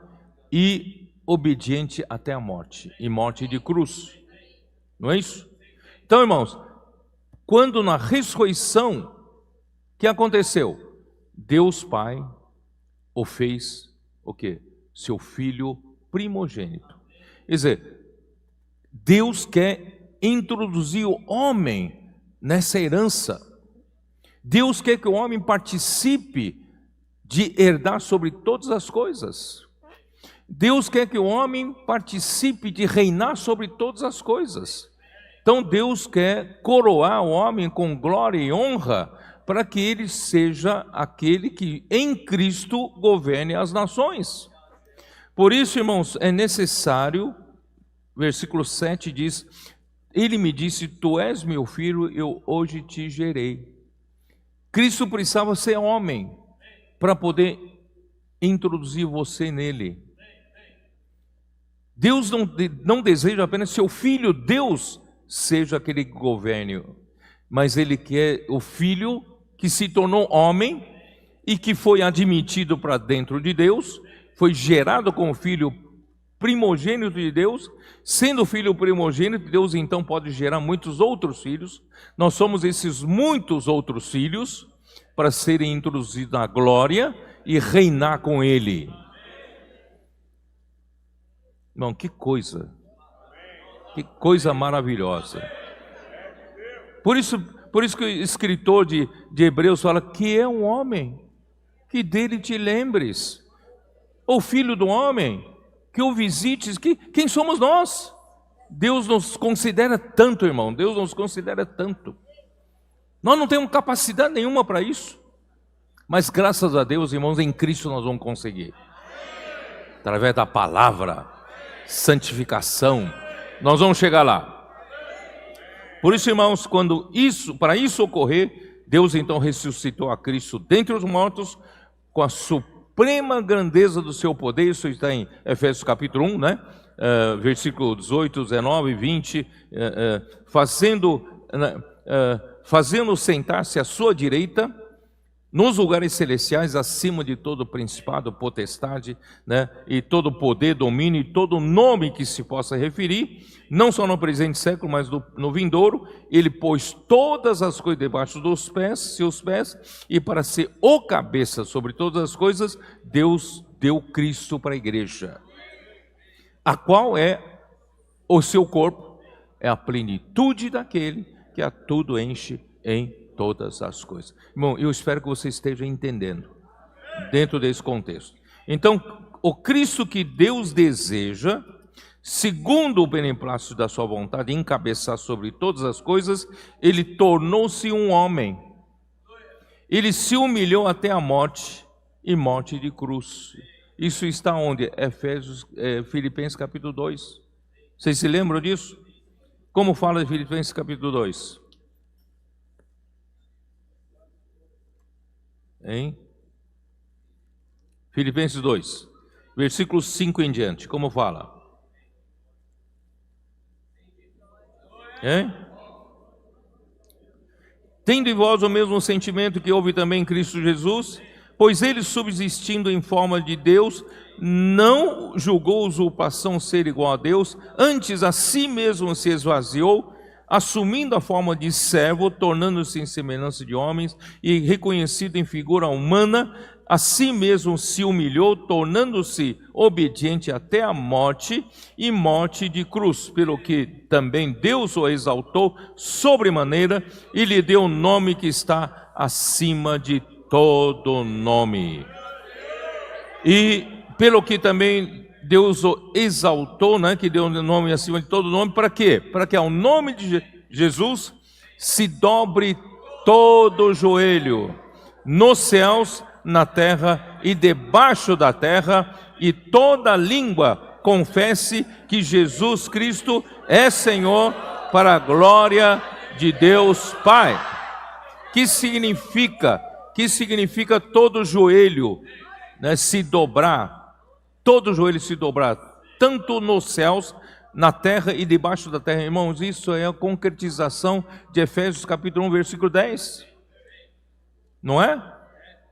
e obediente até a morte, e morte de cruz. Não é isso? Então, irmãos, quando na ressurreição, o que aconteceu? Deus Pai o fez o quê? Seu Filho primogênito. Quer dizer, Deus quer introduzir o homem nessa herança. Deus quer que o homem participe de herdar sobre todas as coisas. Deus quer que o homem participe de reinar sobre todas as coisas. Então Deus quer coroar o homem com glória e honra, para que ele seja aquele que em Cristo governe as nações. Por isso, irmãos, é necessário, versículo 7 diz: ele me disse, tu és meu filho, eu hoje te gerei. Cristo precisava ser homem para poder introduzir você nele. Deus não deseja apenas seu filho, Deus, seja aquele que governe, mas ele quer o filho que se tornou homem e que foi admitido para dentro de Deus, foi gerado como filho primogênito de Deus. Sendo filho primogênito de Deus, então pode gerar muitos outros filhos. Nós somos esses muitos outros filhos para serem introduzidos na glória e reinar com Ele. Irmão, que coisa maravilhosa. Por isso que o escritor de Hebreus fala que é um homem, que dele te lembres, o filho do homem, que o visites. Quem somos nós? Deus nos considera tanto, irmão, Deus nos considera tanto. Nós não temos capacidade nenhuma para isso, mas graças a Deus, irmãos, em Cristo nós vamos conseguir, através da palavra, santificação, nós vamos chegar lá. Por isso, irmãos, para isso ocorrer, Deus então ressuscitou a Cristo dentre os mortos, com a suprema grandeza do seu poder. Isso está em Efésios capítulo 1, né? Versículo 18, 19 e 20, fazendo sentar-se à sua direita, nos lugares celestiais, acima de todo principado, potestade, né, e todo poder, domínio, e todo nome que se possa referir, não só no presente século, mas no vindouro. Ele pôs todas as coisas debaixo dos seus pés, e para ser o cabeça sobre todas as coisas, Deus deu Cristo para a igreja, a qual é o seu corpo, é a plenitude daquele que a tudo enche em todas as coisas. Irmão, eu espero que você esteja entendendo dentro desse contexto. Então, o Cristo que Deus deseja, segundo o beneplácito da sua vontade, encabeçar sobre todas as coisas, ele tornou-se um homem. Ele se humilhou até a morte e morte de cruz. Isso está onde? Filipenses capítulo 2. Vocês se lembram disso? Como fala de Filipenses capítulo 2? Hein? Filipenses 2, versículo 5 em diante, como fala? Hein? Tendo em vós o mesmo sentimento que houve também em Cristo Jesus, pois ele, subsistindo em forma de Deus, não julgou usurpação ser igual a Deus, antes a si mesmo se esvaziou, assumindo a forma de servo, tornando-se em semelhança de homens, e reconhecido em figura humana, a si mesmo se humilhou, tornando-se obediente até a morte, e morte de cruz, pelo que também Deus o exaltou sobremaneira, e lhe deu o nome que está acima de todo nome. E pelo que também Deus o exaltou, né, que deu o nome acima de todo nome, para quê? Para que ao nome de Jesus se dobre todo o joelho, nos céus, na terra e debaixo da terra, e toda língua confesse que Jesus Cristo é Senhor, para a glória de Deus Pai. Que significa todo joelho, né, se dobrar, todo joelho se dobrar, tanto nos céus, na terra e debaixo da terra. Irmãos, isso é a concretização de Efésios capítulo 1, versículo 10. Não é?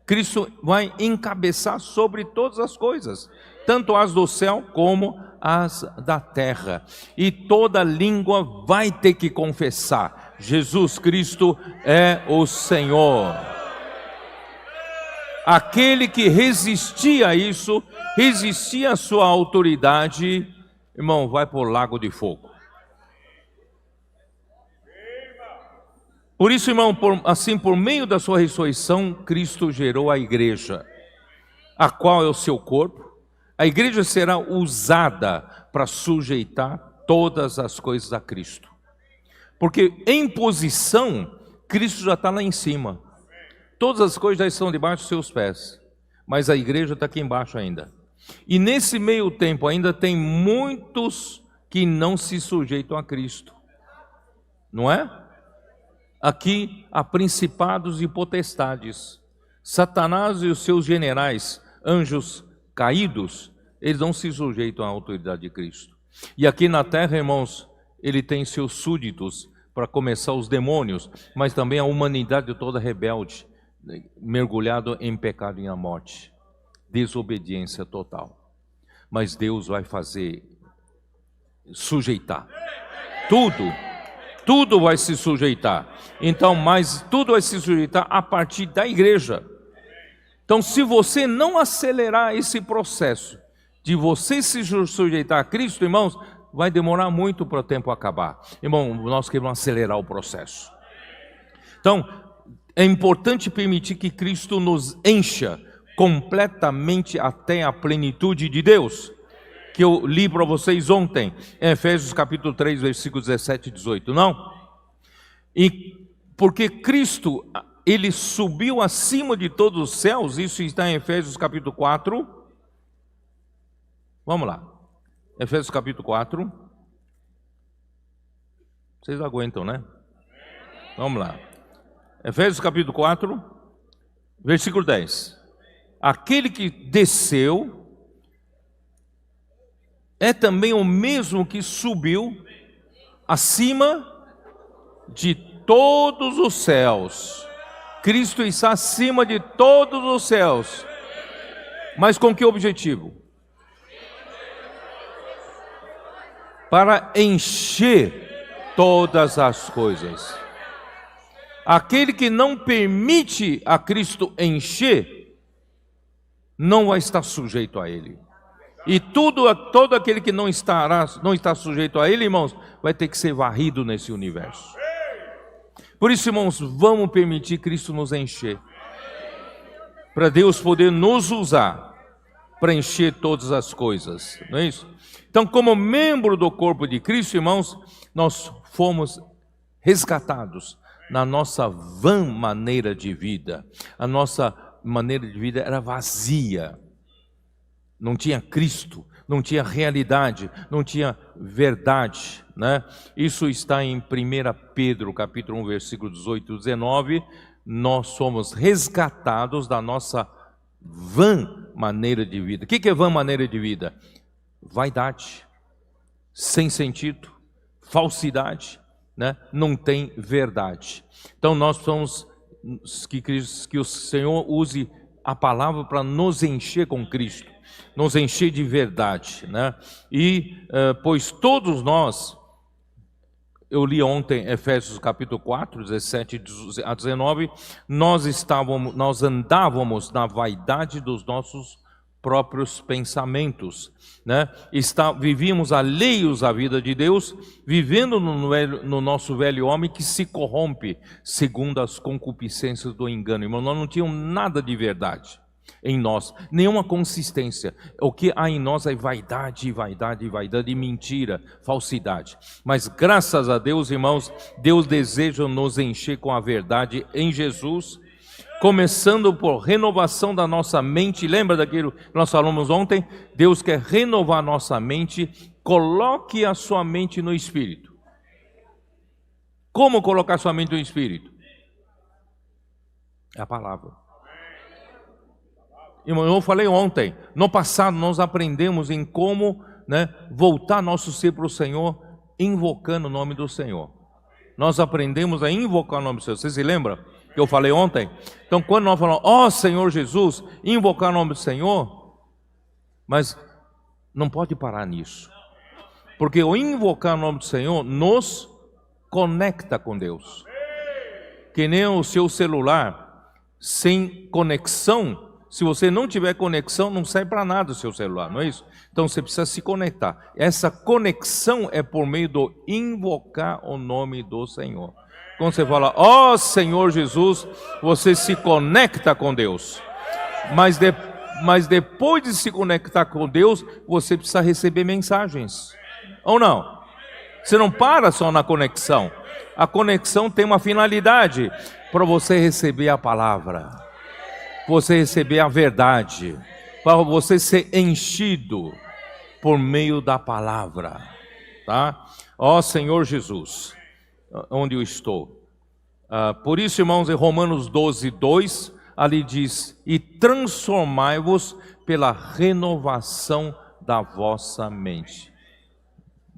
Cristo vai encabeçar sobre todas as coisas, tanto as do céu como as da terra. E toda língua vai ter que confessar: Jesus Cristo é o Senhor. Aquele que resistia a isso, resistia à sua autoridade, irmão, vai para o lago de fogo. Por isso, irmão, por meio da sua ressurreição, Cristo gerou a igreja, a qual é o seu corpo. A igreja será usada para sujeitar todas as coisas a Cristo. Porque em posição, Cristo já está lá em cima. Todas as coisas já estão debaixo dos seus pés. Mas a igreja está aqui embaixo ainda. E nesse meio tempo ainda tem muitos que não se sujeitam a Cristo. Não é? Aqui há principados e potestades. Satanás e os seus generais, anjos caídos, eles não se sujeitam à autoridade de Cristo. E aqui na terra, irmãos, ele tem seus súditos, para começar os demônios, mas também a humanidade toda rebelde, mergulhado em pecado e na morte. Desobediência total. Mas Deus vai fazer sujeitar. Tudo vai se sujeitar. Então, mas tudo vai se sujeitar a partir da igreja. Então, se você não acelerar esse processo de você se sujeitar a Cristo, irmãos, vai demorar muito para o tempo acabar. Irmão, nós queremos acelerar o processo. Então, é importante permitir que Cristo nos encha completamente até a plenitude de Deus, que eu li para vocês ontem, em Efésios capítulo 3, versículos 17 e 18, não? E porque Cristo, ele subiu acima de todos os céus, isso está em Efésios capítulo 4, vamos lá, Efésios capítulo 4, vocês aguentam, né? Vamos lá, Efésios capítulo 4, versículo 10, aquele que desceu, é também o mesmo que subiu acima de todos os céus. Cristo está acima de todos os céus. Mas com que objetivo? Para encher todas as coisas. Aquele que não permite a Cristo encher, não vai estar sujeito a Ele. E todo aquele que não está sujeito a Ele, irmãos, vai ter que ser varrido nesse universo. Por isso, irmãos, vamos permitir Cristo nos encher, para Deus poder nos usar para encher todas as coisas, não é isso? Então, como membro do corpo de Cristo, irmãos, nós fomos resgatados, na nossa vã maneira de vida. A nossa maneira de vida era vazia. Não tinha Cristo, não tinha realidade, não tinha verdade, né? Isso está em 1 Pedro, capítulo 1, versículo 18 e 19. Nós somos resgatados da nossa vã maneira de vida. O que é vã maneira de vida? Vaidade, sem sentido, falsidade, né? Não tem verdade. Então nós precisamos que o Senhor use a palavra para nos encher com Cristo, nos encher de verdade, né? E pois todos nós, eu li ontem Efésios capítulo 4, 17 a 19, nós andávamos na vaidade dos nossos próprios pensamentos, né? Vivíamos alheios à vida de Deus, vivendo no nosso velho homem que se corrompe segundo as concupiscências do engano. Irmão, nós não tínhamos nada de verdade em nós, nenhuma consistência. O que há em nós é vaidade, vaidade, vaidade e mentira, falsidade. Mas graças a Deus, irmãos, Deus deseja nos encher com a verdade em Jesus, começando por renovação da nossa mente. Lembra daquilo que nós falamos ontem? Deus quer renovar nossa mente. Coloque a sua mente no Espírito. Como colocar sua mente no Espírito? É a palavra. Irmão, eu falei ontem, no passado nós aprendemos em como, né, voltar nosso ser para o Senhor, invocando o nome do Senhor. Nós aprendemos a invocar o nome do Senhor. Você se lembra que eu falei ontem? Então, quando nós falamos, ó Senhor Jesus, invocar o nome do Senhor, mas não pode parar nisso, porque o invocar o nome do Senhor nos conecta com Deus. Que nem o seu celular, sem conexão, se você não tiver conexão, não serve para nada o seu celular, não é isso? Então você precisa se conectar. Essa conexão é por meio do invocar o nome do Senhor. Quando você fala, ó Senhor Jesus, você se conecta com Deus. Mas depois de se conectar com Deus, você precisa receber mensagens. Ou não? Você não para só na conexão. A conexão tem uma finalidade, para você receber a palavra, você receber a verdade, para você ser enchido por meio da palavra, tá? Ó Senhor Jesus, onde eu estou? Por isso, irmãos, em Romanos 12, 2, ali diz, e transformai-vos pela renovação da vossa mente.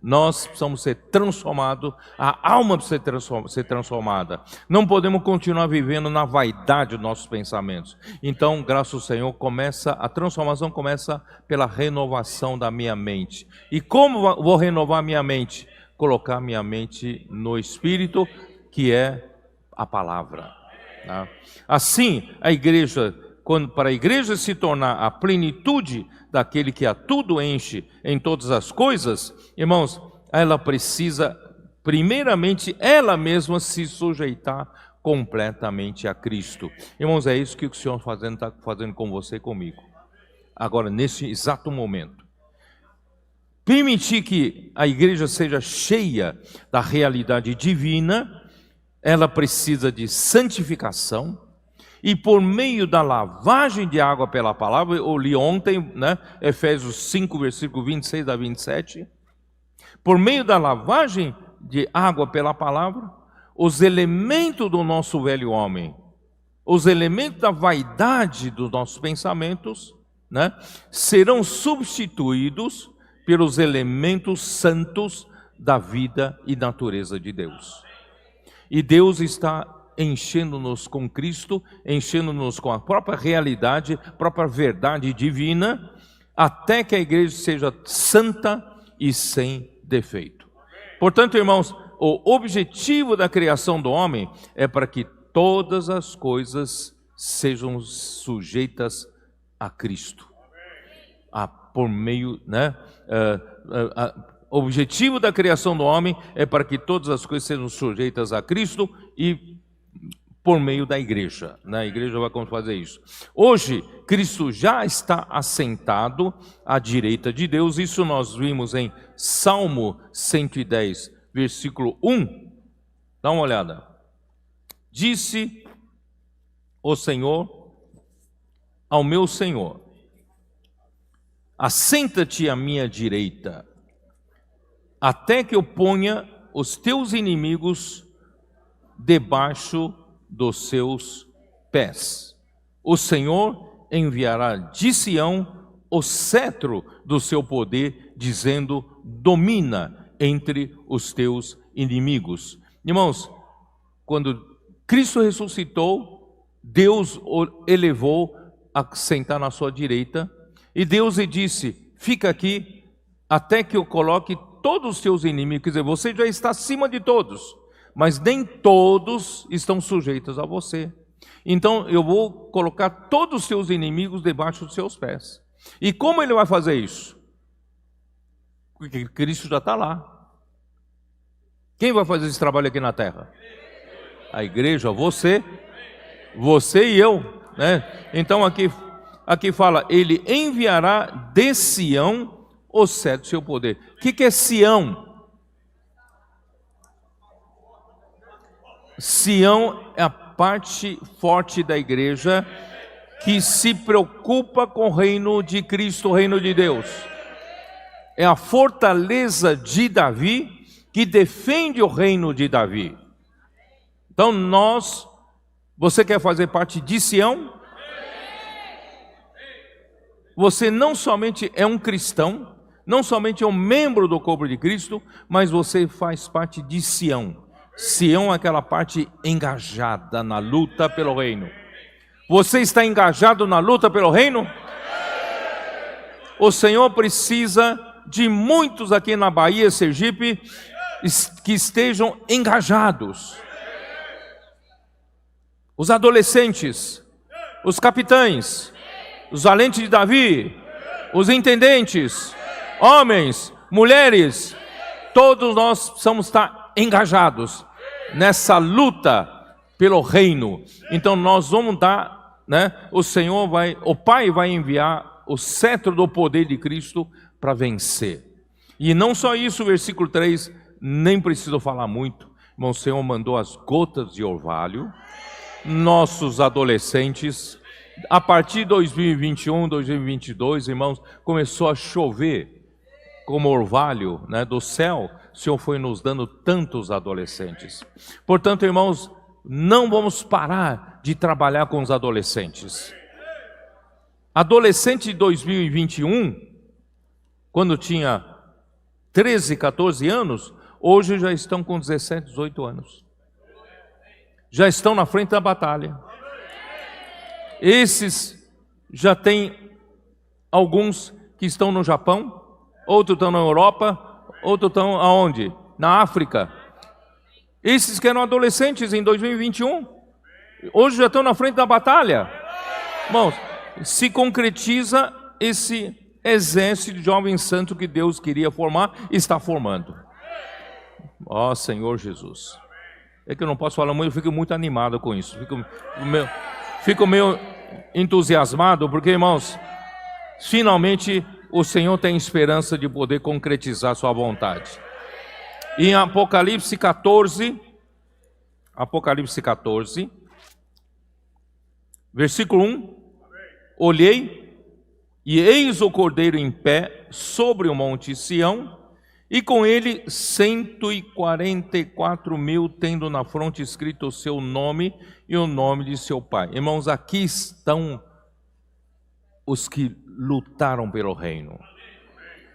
Nós precisamos ser transformados, a alma precisa ser transformada. Não podemos continuar vivendo na vaidade dos nossos pensamentos. Então, graças ao Senhor, a transformação começa pela renovação da minha mente. E como vou renovar minha mente? Colocar minha mente no Espírito, que é a palavra. Tá? Assim, a igreja, para a igreja se tornar a plenitude daquele que a tudo enche em todas as coisas, irmãos, ela precisa, primeiramente, ela mesma se sujeitar completamente a Cristo. Irmãos, é isso que o Senhor está fazendo com você e comigo. Agora, nesse exato momento. Permitir que a igreja seja cheia da realidade divina, ela precisa de santificação. E por meio da lavagem de água pela palavra, eu li ontem, né, Efésios 5, versículo 26 a 27. Por meio da lavagem de água pela palavra, os elementos do nosso velho homem, os elementos da vaidade dos nossos pensamentos, né, serão substituídos pelos elementos santos da vida e natureza de Deus. E Deus está enchendo-nos com Cristo, enchendo-nos com a própria realidade, própria verdade divina, até que a igreja seja santa e sem defeito. Portanto, irmãos, o objetivo da criação do homem é para que todas as coisas sejam sujeitas a Cristo. Por meio, né? O objetivo da criação do homem é para que todas as coisas sejam sujeitas a Cristo e por meio da igreja, né? A igreja vai fazer isso. Hoje, Cristo já está assentado à direita de Deus. Isso nós vimos em Salmo 110, versículo 1. Dá uma olhada. Disse o Senhor ao meu Senhor: assenta-te à minha direita, até que eu ponha os teus inimigos debaixo dos seus pés. O Senhor enviará de Sião o cetro do seu poder, dizendo: domina entre os teus inimigos. Irmãos, quando Cristo ressuscitou, Deus o elevou a sentar na sua direita, e Deus lhe disse: fica aqui até que eu coloque todos os teus inimigos. Quer dizer, você já está acima de todos, mas nem todos estão sujeitos a você. Então eu vou colocar todos os seus inimigos debaixo dos seus pés. E como ele vai fazer isso? Porque Cristo já está lá. Quem vai fazer esse trabalho aqui na terra? A igreja, você e eu, né? Então aqui fala: ele enviará de Sião o cetro do seu poder. O que é Sião? Sião é a parte forte da igreja que se preocupa com o reino de Cristo, o reino de Deus. É a fortaleza de Davi que defende o reino de Davi. Então você quer fazer parte de Sião? Você não somente é um cristão, não somente é um membro do corpo de Cristo, mas você faz parte de Sião. Sião é aquela parte engajada na luta pelo reino. Você está engajado na luta pelo reino? O Senhor precisa de muitos aqui na Bahia, Sergipe, que estejam engajados. Os adolescentes, os capitães, os valentes de Davi, os intendentes, homens, mulheres, todos nós precisamos estar engajados nessa luta pelo reino. Então nós vamos dar, né? O Pai vai enviar o cetro do poder de Cristo para vencer. E não só isso, o versículo 3, nem preciso falar muito. O Senhor mandou as gotas de orvalho. Nossos adolescentes, a partir de 2021, 2022, irmãos, começou a chover como orvalho, né, do céu. O Senhor foi nos dando tantos adolescentes. Portanto, irmãos, não vamos parar de trabalhar com os adolescentes. Adolescente de 2021, quando tinha 13, 14 anos, hoje já estão com 17, 18 anos. Já estão na frente da batalha. Esses já tem alguns que estão no Japão, outros estão na Europa, outros estão aonde? Na África. Esses que eram adolescentes em 2021, hoje já estão na frente da batalha. Irmãos, se concretiza esse exército de jovens santos que Deus queria formar, está formando. Ó Senhor Jesus. É que eu não posso falar muito, eu fico muito animado com isso. Fico meio entusiasmado, porque, irmãos, finalmente o Senhor tem esperança de poder concretizar sua vontade. Em Apocalipse 14, versículo 1, olhei, e eis o Cordeiro em pé sobre o monte Sião, e com ele 144.000, tendo na fronte escrito o seu nome e o nome de seu pai. Irmãos, aqui estão os que lutaram pelo reino.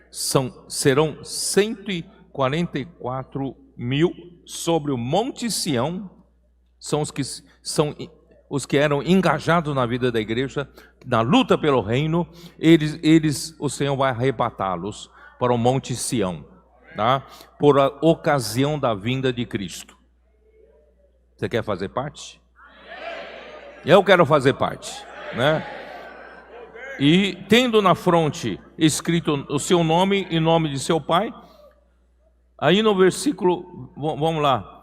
Serão 144.000 sobre o monte Sião. São os que eram engajados na vida da igreja, na luta pelo reino. O Senhor vai arrebatá-los para o monte Sião. Tá? Por a ocasião da vinda de Cristo. Você quer fazer parte? Eu quero fazer parte, né? E tendo na fronte escrito o seu nome e nome de seu pai. Aí no versículo, vamos lá,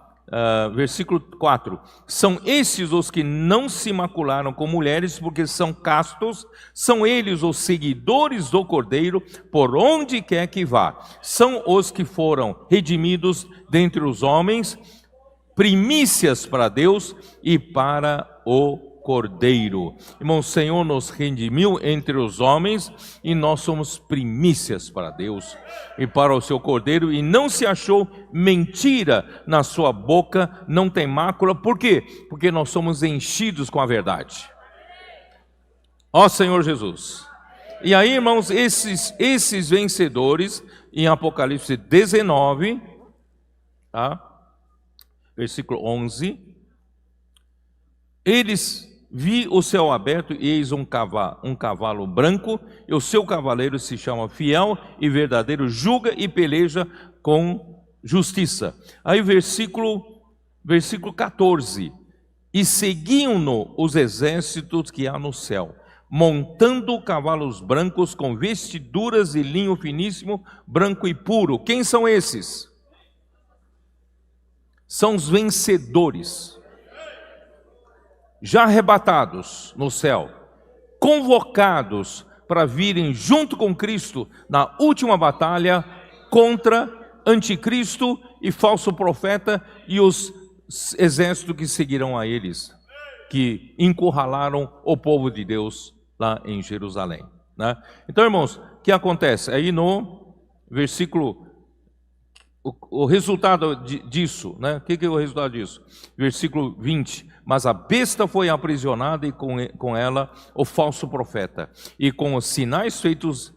versículo 4, são esses os que não se macularam com mulheres, porque são castos, são eles os seguidores do Cordeiro, por onde quer que vá, são os que foram redimidos dentre os homens, primícias para Deus e para o Cordeiro. Irmão, o Senhor nos redimiu entre os homens e nós somos primícias para Deus e para o seu Cordeiro, e não se achou mentira na sua boca, não tem mácula. Por quê? Porque nós somos enchidos com a verdade. Ó Senhor Jesus. E aí, irmãos, esses vencedores, em Apocalipse 19, tá? Versículo 11, eles vi o céu aberto e eis um cavalo branco, e o seu cavaleiro se chama Fiel e Verdadeiro, julga e peleja com justiça. Aí versículo 14, e seguiam-no os exércitos que há no céu, montando cavalos brancos com vestiduras de linho finíssimo, branco e puro. Quem são esses? São os vencedores, já arrebatados no céu, convocados para virem junto com Cristo na última batalha contra anticristo e falso profeta e os exércitos que seguirão a eles, que encurralaram o povo de Deus lá em Jerusalém, né? Então, irmãos, o que acontece? Aí no versículo, o resultado disso, né? O que é o resultado disso? Versículo 20, mas a besta foi aprisionada e com ela o falso profeta, e com os sinais feitos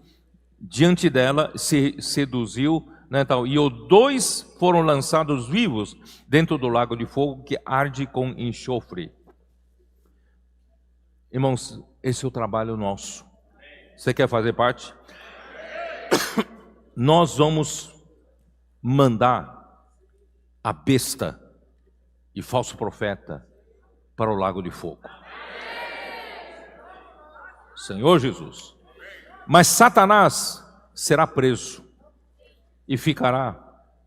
diante dela se seduziu, né, tal, e os dois foram lançados vivos dentro do lago de fogo que arde com enxofre. Irmãos, esse é o trabalho nosso. Você quer fazer parte? Nós vamos mandar a besta e falso profeta para o lago de fogo. Senhor Jesus. Mas Satanás será preso e ficará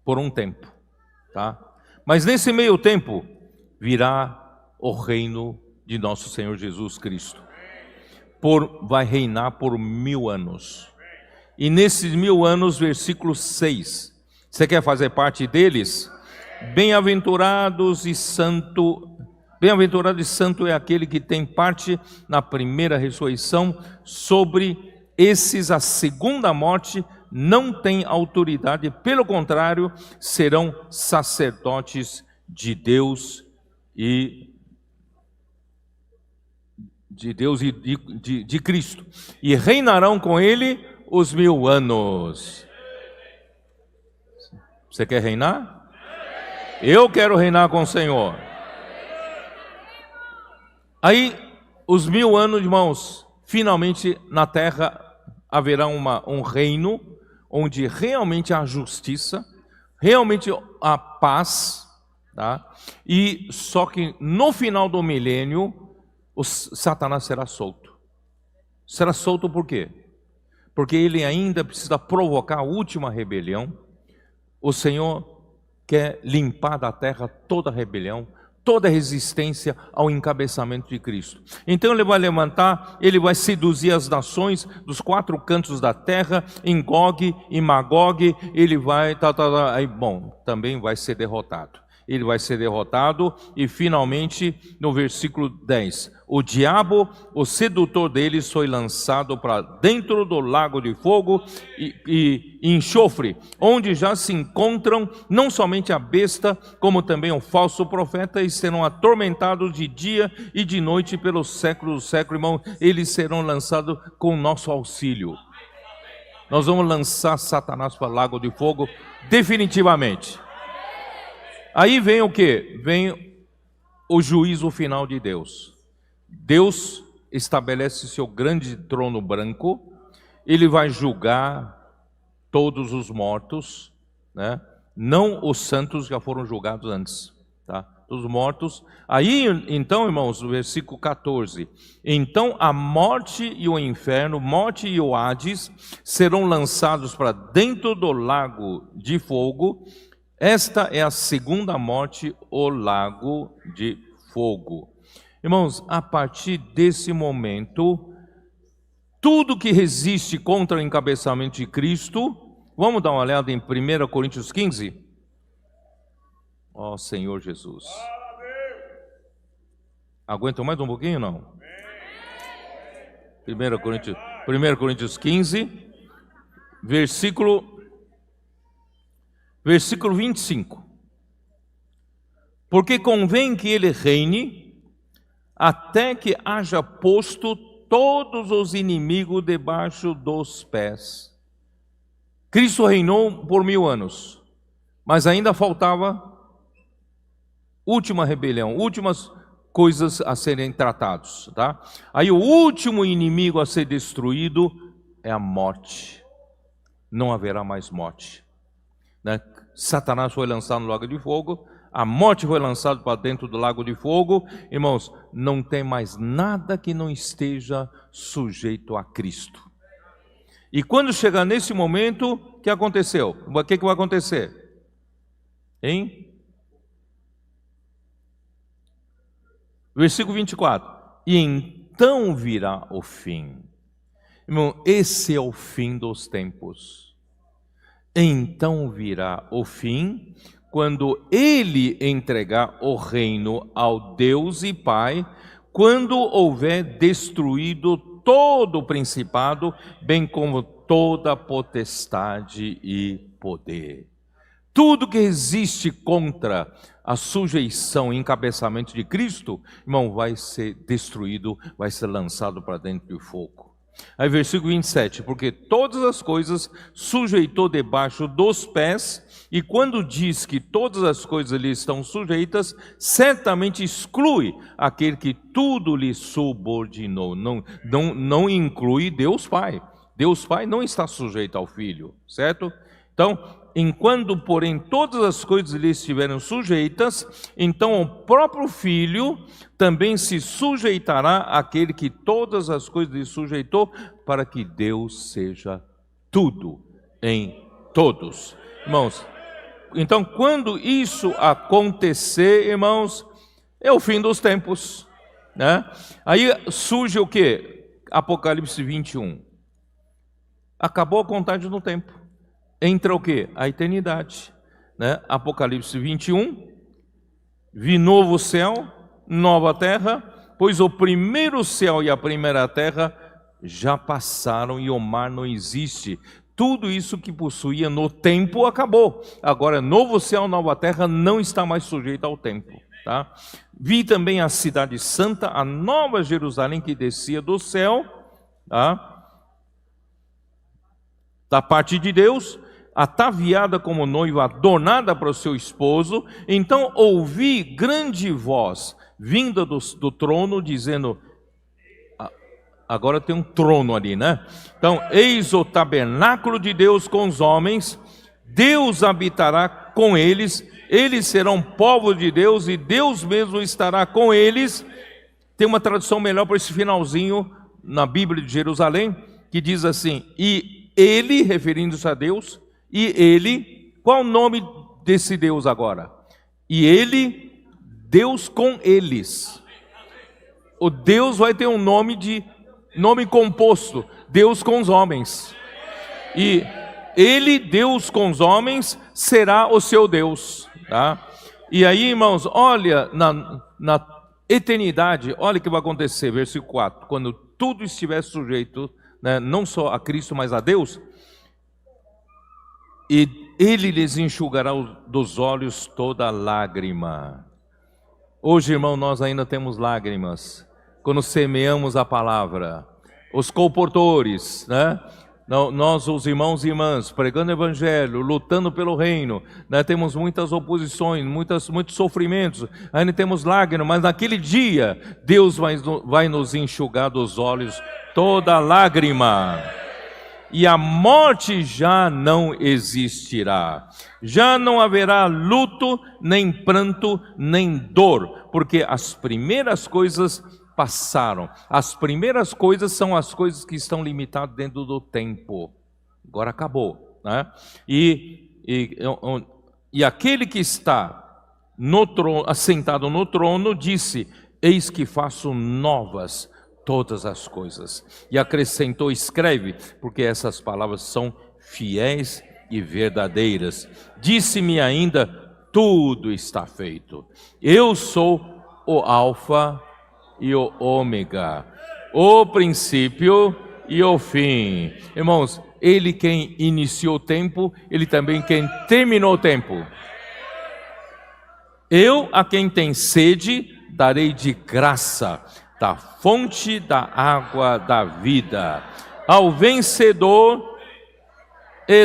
por um tempo, tá? Mas nesse meio tempo virá o reino de nosso Senhor Jesus Cristo. Vai reinar por 1000 anos. E nesses 1000 anos, versículo 6, você quer fazer parte deles? Bem-aventurado e santo é aquele que tem parte na primeira ressurreição. Sobre esses a segunda morte não tem autoridade, pelo contrário, serão sacerdotes de Deus e de Cristo, e reinarão com ele os 1000 anos. Você quer reinar? Eu quero reinar com o Senhor. Aí, os 1000 anos, irmãos, finalmente na terra haverá um reino onde realmente há justiça, realmente há paz, tá? E só que no final do milênio, o Satanás será solto. Será solto por quê? Porque ele ainda precisa provocar a última rebelião. O Senhor quer limpar da terra toda rebelião, toda resistência ao encabeçamento de Cristo. Então ele vai levantar, ele vai seduzir as nações dos 4 cantos da terra, em Gog e Magog, ele vai, aí, bom, também vai ser derrotado. Ele vai ser derrotado e finalmente, no versículo 10, o diabo, o sedutor deles, foi lançado para dentro do lago de fogo e enxofre, onde já se encontram não somente a besta, como também o falso profeta, e serão atormentados de dia e de noite pelos séculos dos séculos. Irmão, eles serão lançados com o nosso auxílio. Nós vamos lançar Satanás para o lago de fogo definitivamente. Aí vem o que? Vem o juízo final de Deus. Deus estabelece seu grande trono branco, ele vai julgar todos os mortos, né? Não os santos já foram julgados antes, tá? Os mortos. Aí, então, irmãos, no versículo 14, então a morte e o inferno, morte e o Hades, serão lançados para dentro do lago de fogo. Esta é a segunda morte, o lago de fogo. Irmãos, a partir desse momento, tudo que resiste contra o encabeçamento de Cristo, vamos dar uma olhada em 1 Coríntios 15? Ó Senhor Jesus. Aguentam mais um pouquinho, não? 1 Coríntios 15, versículo 25. Porque convém que ele reine até que haja posto todos os inimigos debaixo dos pés. Cristo reinou por 1000 anos, mas ainda faltava última rebelião, últimas coisas a serem tratados, tá? Aí o último inimigo a ser destruído é a morte. Não haverá mais morte, né? Satanás foi lançado no lago de fogo, a morte foi lançada para dentro do lago de fogo. Irmãos, não tem mais nada que não esteja sujeito a Cristo. E quando chegar nesse momento, o que aconteceu? O que vai acontecer? Hein? Versículo 24. E então virá o fim. Irmão, esse é o fim dos tempos. Então virá o fim, quando ele entregar o reino ao Deus e Pai, quando houver destruído todo o principado, bem como toda potestade e poder. Tudo que existe contra a sujeição e encabeçamento de Cristo, irmão, vai ser destruído, vai ser lançado para dentro do fogo. Aí versículo 27, porque todas as coisas sujeitou debaixo dos pés, e quando diz que todas as coisas lhe estão sujeitas, certamente exclui aquele que tudo lhe subordinou, não inclui Deus Pai. Deus Pai não está sujeito ao Filho, certo? Então, enquanto, porém, todas as coisas lhe estiverem sujeitas, então o próprio Filho também se sujeitará àquele que todas as coisas lhe sujeitou, para que Deus seja tudo em todos. Irmãos, então quando isso acontecer, irmãos, é o fim dos tempos, né? Aí surge o quê? Apocalipse 21. Acabou a contagem do tempo. Entra o quê? A eternidade, né? Apocalipse 21, vi novo céu, nova terra, pois o primeiro céu e a primeira terra já passaram e o mar não existe. Tudo isso que possuía no tempo acabou. Agora, novo céu, nova terra não está mais sujeito ao tempo, tá? Vi também a cidade santa, a nova Jerusalém que descia do céu, tá? Da parte de Deus, ataviada como noiva, adornada para o seu esposo. Então ouvi grande voz vinda do trono, dizendo, agora tem um trono ali, né? Então, eis o tabernáculo de Deus com os homens, Deus habitará com eles, eles serão povo de Deus e Deus mesmo estará com eles. Tem uma tradução melhor para esse finalzinho na Bíblia de Jerusalém, que diz assim, e ele, referindo-se a Deus, e ele, qual o nome desse Deus agora? E ele, Deus com eles. O Deus vai ter um nome composto, Deus com os homens. E ele, Deus com os homens, será o seu Deus, tá? E aí, irmãos, olha, na eternidade, olha o que vai acontecer, versículo 4, quando tudo estiver sujeito, né, não só a Cristo, mas a Deus, e ele lhes enxugará dos olhos toda lágrima. Hoje, irmão, nós ainda temos lágrimas quando semeamos a palavra. Os comportores, né? Nós, os irmãos e irmãs, pregando o evangelho, lutando pelo reino, né? Temos muitas oposições, muitos sofrimentos, ainda temos lágrimas, mas naquele dia Deus vai nos enxugar dos olhos toda lágrima. E a morte já não existirá. Já não haverá luto, nem pranto, nem dor, porque as primeiras coisas passaram. As primeiras coisas são as coisas que estão limitadas dentro do tempo. Agora acabou, né? E aquele que está no trono, assentado no trono, disse, eis que faço novas todas as coisas. E acrescentou, escreve, porque essas palavras são fiéis e verdadeiras. Disse-me ainda, tudo está feito. Eu sou o Alfa e o Ômega, o princípio e o fim. Irmãos, Ele quem iniciou o tempo, Ele também quem terminou o tempo. Eu, a quem tem sede, darei de graça da fonte da água da vida. Ao vencedor,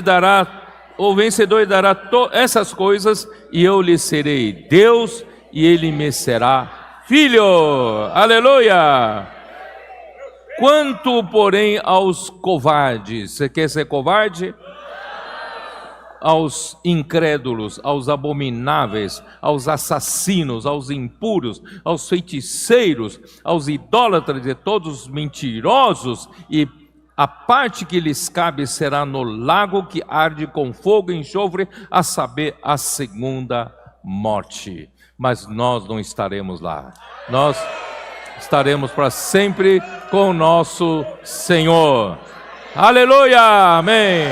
dará essas coisas, e eu lhe serei Deus, e ele me será filho. Aleluia! Quanto, porém, aos covardes, você quer ser covarde? Aos incrédulos, aos abomináveis, aos assassinos, aos impuros, aos feiticeiros, aos idólatras e todos os mentirosos, e a parte que lhes cabe será no lago que arde com fogo e enxofre, a saber, a segunda morte. Mas nós não estaremos lá. Nós estaremos para sempre com o nosso Senhor. Aleluia! Amém!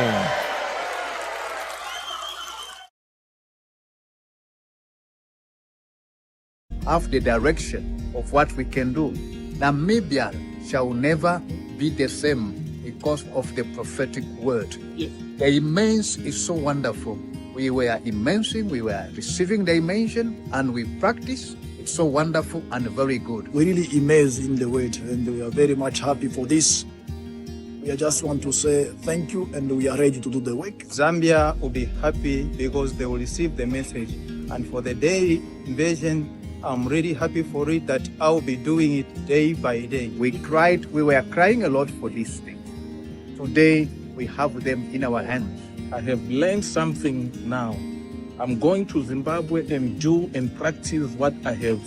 Have the direction of what we can do. Namibia shall never be the same because of the prophetic word. Yes. The immense is so wonderful. We were immensing, we were receiving the dimension, and we practice. It's so wonderful and very good. We're really immersed in the word, and we are very much happy for this. We just want to say thank you, and we are ready to do the work. Zambia will be happy because they will receive the message. And for the day invasion, I'm really happy for it that I'll be doing it day by day. We were crying a lot for this thing. Today, we have them in our hands. I have learned something now. I'm going to Zimbabwe and do and practice what I have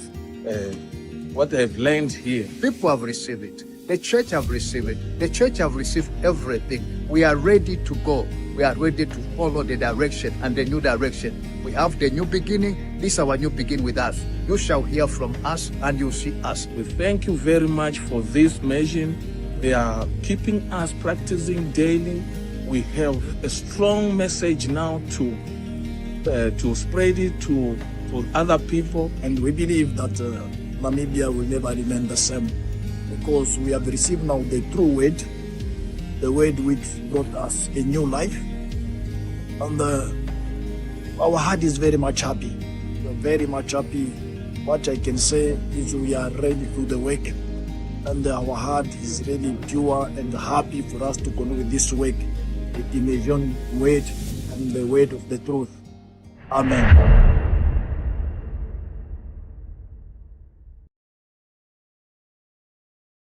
learned here. People have received it. The church have received it. The church have received everything. We are ready to go. We are ready to follow the direction and the new direction. We have the new beginning. This is our new beginning with us. You shall hear from us and you see us. We thank you very much for this mission. They are keeping us practicing daily. We have a strong message now to spread it to other people. And we believe that Namibia will never remain the same, because we have received now the true word, the word which brought us a new life. And our heart is very much happy. We are very much happy. What I can say is we are ready to do the work. And our heart is really pure and happy for us to continue this work, the immersion word and the word of the truth. Amen.